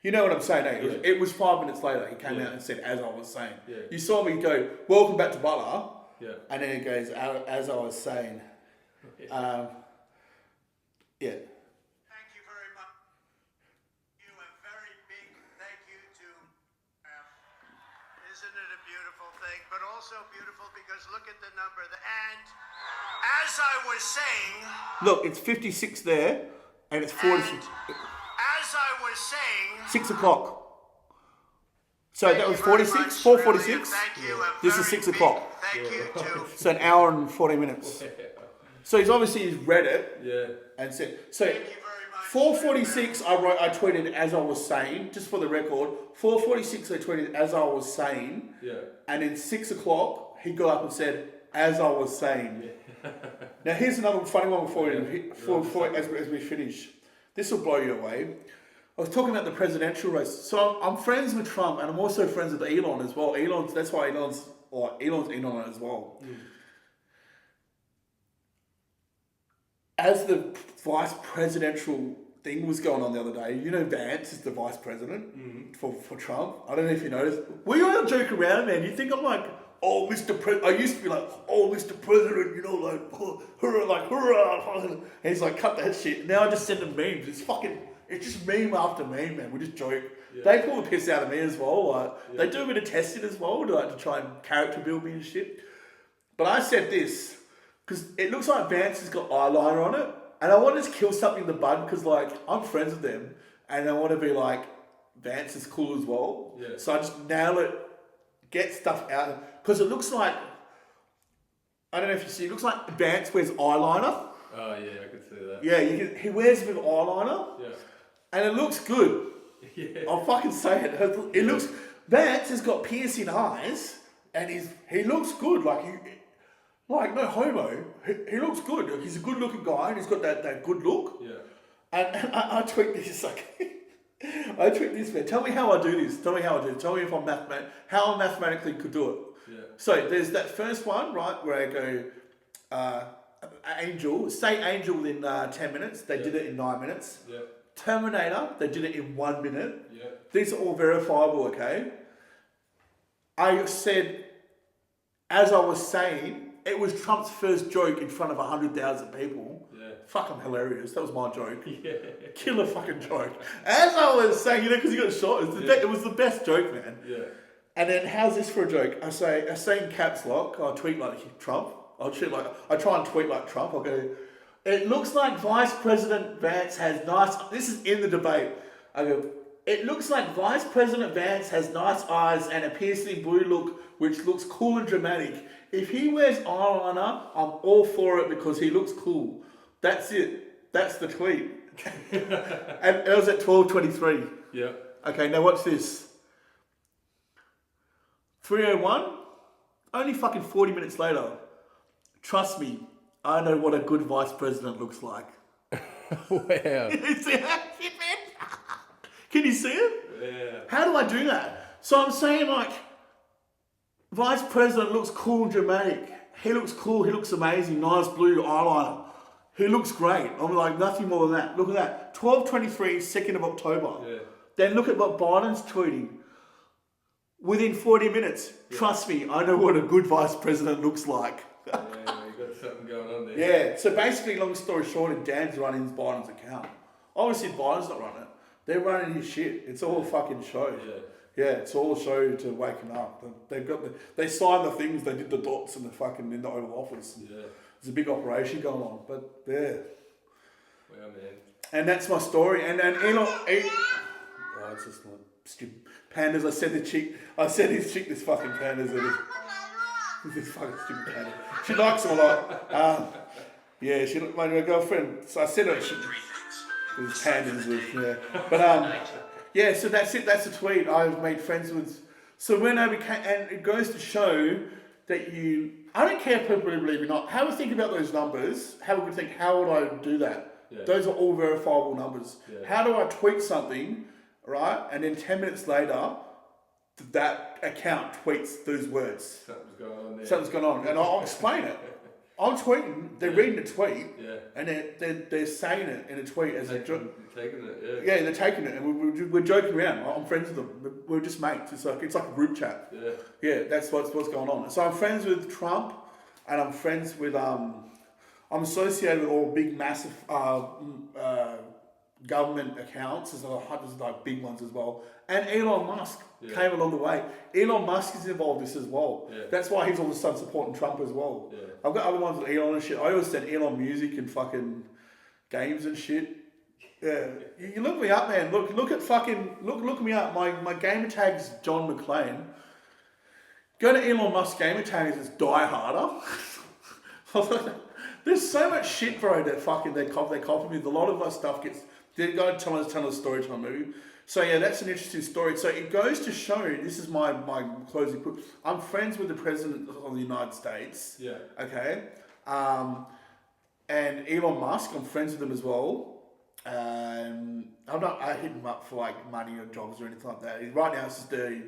you know what I'm saying, eh? It was 5 minutes later he came out and said, as I was saying. Yeah. You saw me go, welcome back to Butler. Yeah. And then it goes, as I was saying. Yeah. Thank you very much. You a very big thank you to. Isn't it a beautiful thing? But also beautiful because look at the number. And as I was saying. Look, it's 56 there, and it's 46. And as I was saying. 6 o'clock. So that was 46, 4:46. This is 6 o'clock. Thank you to. So an hour and 40 minutes. So he's obviously read it and said. So 4:46, I tweeted as I was saying, just for the record. 4:46, I tweeted as I was saying. Yeah. And then 6 o'clock, he got up and said, as I was saying. Now here's another funny one as we finish. This will blow you away. I was talking about the presidential race. So I'm friends with Trump, and I'm also friends with Elon as well. That's why Elon's in on it as well. As the vice presidential thing was going on the other day, you know Vance is the vice president for Trump. I don't know if you noticed. We all joke around, man. You think I'm like, oh, Mr. President. I used to be like, oh, Mr. President, you know, like, hurrah, like, hurrah. And he's like, cut that shit. Now I just send him memes. It's just meme after meme, man. We just joke. Yeah. They pull the piss out of me as well. Like, they do a bit of testing as well to try and character build me and shit. But I said this, because it looks like Vance has got eyeliner on it. And I want to just kill something in the bud, because, like, I'm friends with them. And I want to be like, Vance is cool as well. Yeah. So I just nail it, get stuff out. Because it looks like, I don't know if you see, it looks like Vance wears eyeliner. Oh, yeah, I could see that. Yeah, he wears a bit of eyeliner. Yeah. And it looks good. Yeah. I'll fucking say it. It looks, Vance has got piercing eyes, and he looks good. Like no homo. He looks good. He's a good looking guy, and he's got that good look. Yeah. And I tweet this like, I tweet this, man. Tell me how I do this. Tell me how I do it. Tell me if I'm how I mathematically could do it. Yeah. So there's that first one, right, where I go, Angel, say Angel within 10 minutes. They did it in 9 minutes. Yeah. Terminator, they did it in 1 minute. Yeah. These are all verifiable, okay? I said, as I was saying, it was Trump's first joke in front of 100,000 people. Yeah. Fucking hilarious. That was my joke. Yeah. Killer fucking joke. As I was saying, you know, because he got shot. It was the best joke, man. Yeah. And then, how's this for a joke? I say in caps lock, I tweet like Trump. I try and tweet like Trump. I'll go, it looks like Vice President Vance has nice... This is in the debate. I go, it looks like Vice President Vance has nice eyes and a piercing blue look, which looks cool and dramatic. If he wears eyeliner, I'm all for it because he looks cool. That's it. That's the tweet. And it was at 12:23. Yeah. Okay, now watch this. 3:01. Only fucking 40 minutes later. Trust me, I know what a good vice president looks like. Wow. You see that shit, man? Can you see it? Yeah. How do I do that? So I'm saying, like, vice president looks cool and dramatic. He looks cool, he looks amazing, nice blue eyeliner. He looks great. I'm like, nothing more than that. Look at that. 12:23, 2nd of October. Yeah. Then look at what Biden's tweeting. Within 40 minutes, trust me, I know what a good vice president looks like. Yeah, you got something going on there. Yeah, so basically, long story short, Dan's running Biden's account. Obviously, Biden's not running it. They're running his shit. It's all a fucking show. Yeah, it's all a show to wake him up. They signed the things, they did the dots in the Oval Office. Yeah. There's a big operation going on, but yeah. Wow, man. And that's my story. And Elon... it's just not stupid. Pandas. I said this chick this fucking pandas. This fucking stupid panda. She likes them a lot. Yeah, my girlfriend. So I said it. These pandas, yeah. But yeah. So that's it. That's a tweet. I've made friends with. So when I became, and it goes to show that you. I don't care if people believe it or not. Have a think about those numbers. Have a good think. How would I do that? Yeah. Those are all verifiable numbers. Yeah. How do I tweet something, right? And then 10 minutes later, that account tweets those words. Something's going on there. Something's going on, and I'll explain it. I'm tweeting. They're reading the tweet, Yeah. and they're saying it in a tweet as They're a taking it, yeah, they're taking it, and we're joking around. I'm friends with them. We're just mates. It's like a group chat. Yeah. Yeah, that's what's going on. So I'm friends with Trump, and I'm friends with I'm associated with all big, massive government accounts. There's like big ones as well. And Elon Musk came along the way. Elon Musk is involved in this as well. Yeah. That's why he's all of a sudden supporting Trump as well. Yeah. I've got other ones with Elon and shit. I always said Elon music and fucking games and shit. Yeah, you look me up, man. Look me up. My gamer tag's John McClane. Go to Elon Musk's gamer tag. It's Die Harder. There's so much shit, bro. That fucking they copy me. A lot of my stuff gets. They go tell a story time movie. So yeah, that's an interesting story. So it goes to show. This is my closing quote. I'm friends with the president of the United States. Yeah. Okay. And Elon Musk. I'm friends with him as well. I hit him up for like money or jobs or anything like that. Right now it's just a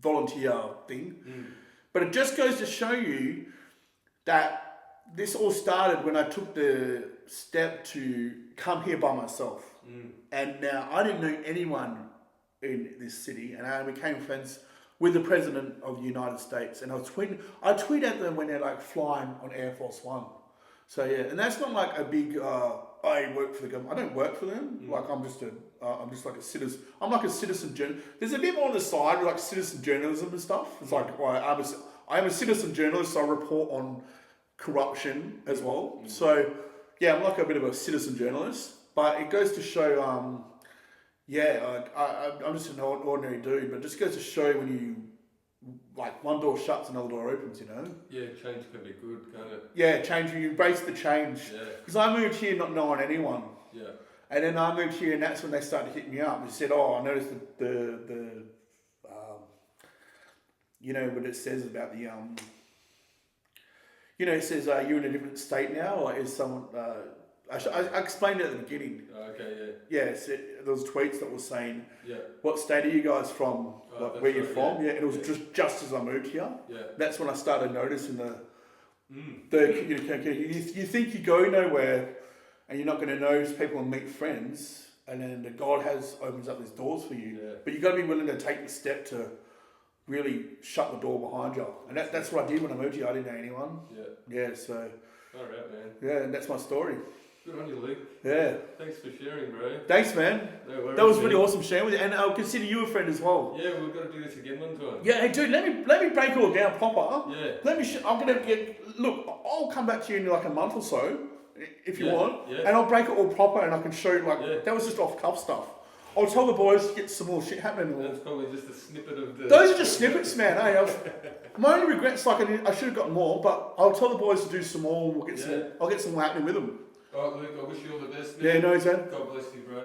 volunteer thing. But it just goes to show you that this all started when I took the step to come here by myself. And now I didn't know anyone in this city, and I became friends with the President of the United States. And I tweet at them when they're like flying on Air Force One. So yeah, and that's not like a big. I work for the government. I don't work for them. Like I'm just like a citizen. I'm like a citizen journalist. There's a bit more on the side with like citizen journalism and stuff. It's like well, I am a citizen journalist. So I report on corruption as well. So yeah, I'm like a bit of a citizen journalist. But it goes to show, I'm just an ordinary dude. But it just goes to show when you. Like one door shuts, another door opens, you know? Yeah, change can be good, can't it? Yeah, change, you embrace the change. Yeah. Because I moved here not knowing anyone. Yeah. And then I moved here and that's when they started hitting me up. They said, I noticed the you know what it says about the, it says you're in a different state now, or is someone, I explained it at the beginning. Okay, yeah. Yeah, so there was tweets that were saying, Yeah. what state are you guys from? Like, where you're from? Yeah, and it was just as I moved here. Yeah. That's when I started noticing you think you go nowhere and you're not going to know people and meet friends, and then the God opens up these doors for you. Yeah. But you got to be willing to take the step to really shut the door behind you. And that's what I did when I moved here. I didn't know anyone. Yeah. Yeah, so. Alright, man. Yeah, and that's my story. Good on you, Luke. Yeah. Thanks for sharing, bro. Thanks, man. No worries, That was man. really awesome sharing with you, and I'll consider you a friend as well. Yeah, we've got to do this again one time. Yeah, hey, dude, let me break it all down proper. Yeah. Let me. I'm gonna look. I'll come back to you in like a month or so, if you want, yeah. and I'll break it all proper, and I can show you Yeah. that was just off cuff stuff. I'll tell the boys to get some more shit happening. That's probably just a snippet of the... Those are just snippets, man. Hey, my only regret's like I should have gotten more, but I'll tell the boys to do some more. And we'll get some. I'll get some more happening with them. Alright, Luke, I wish you all the best, man. Yeah, no, man. God bless you, bro.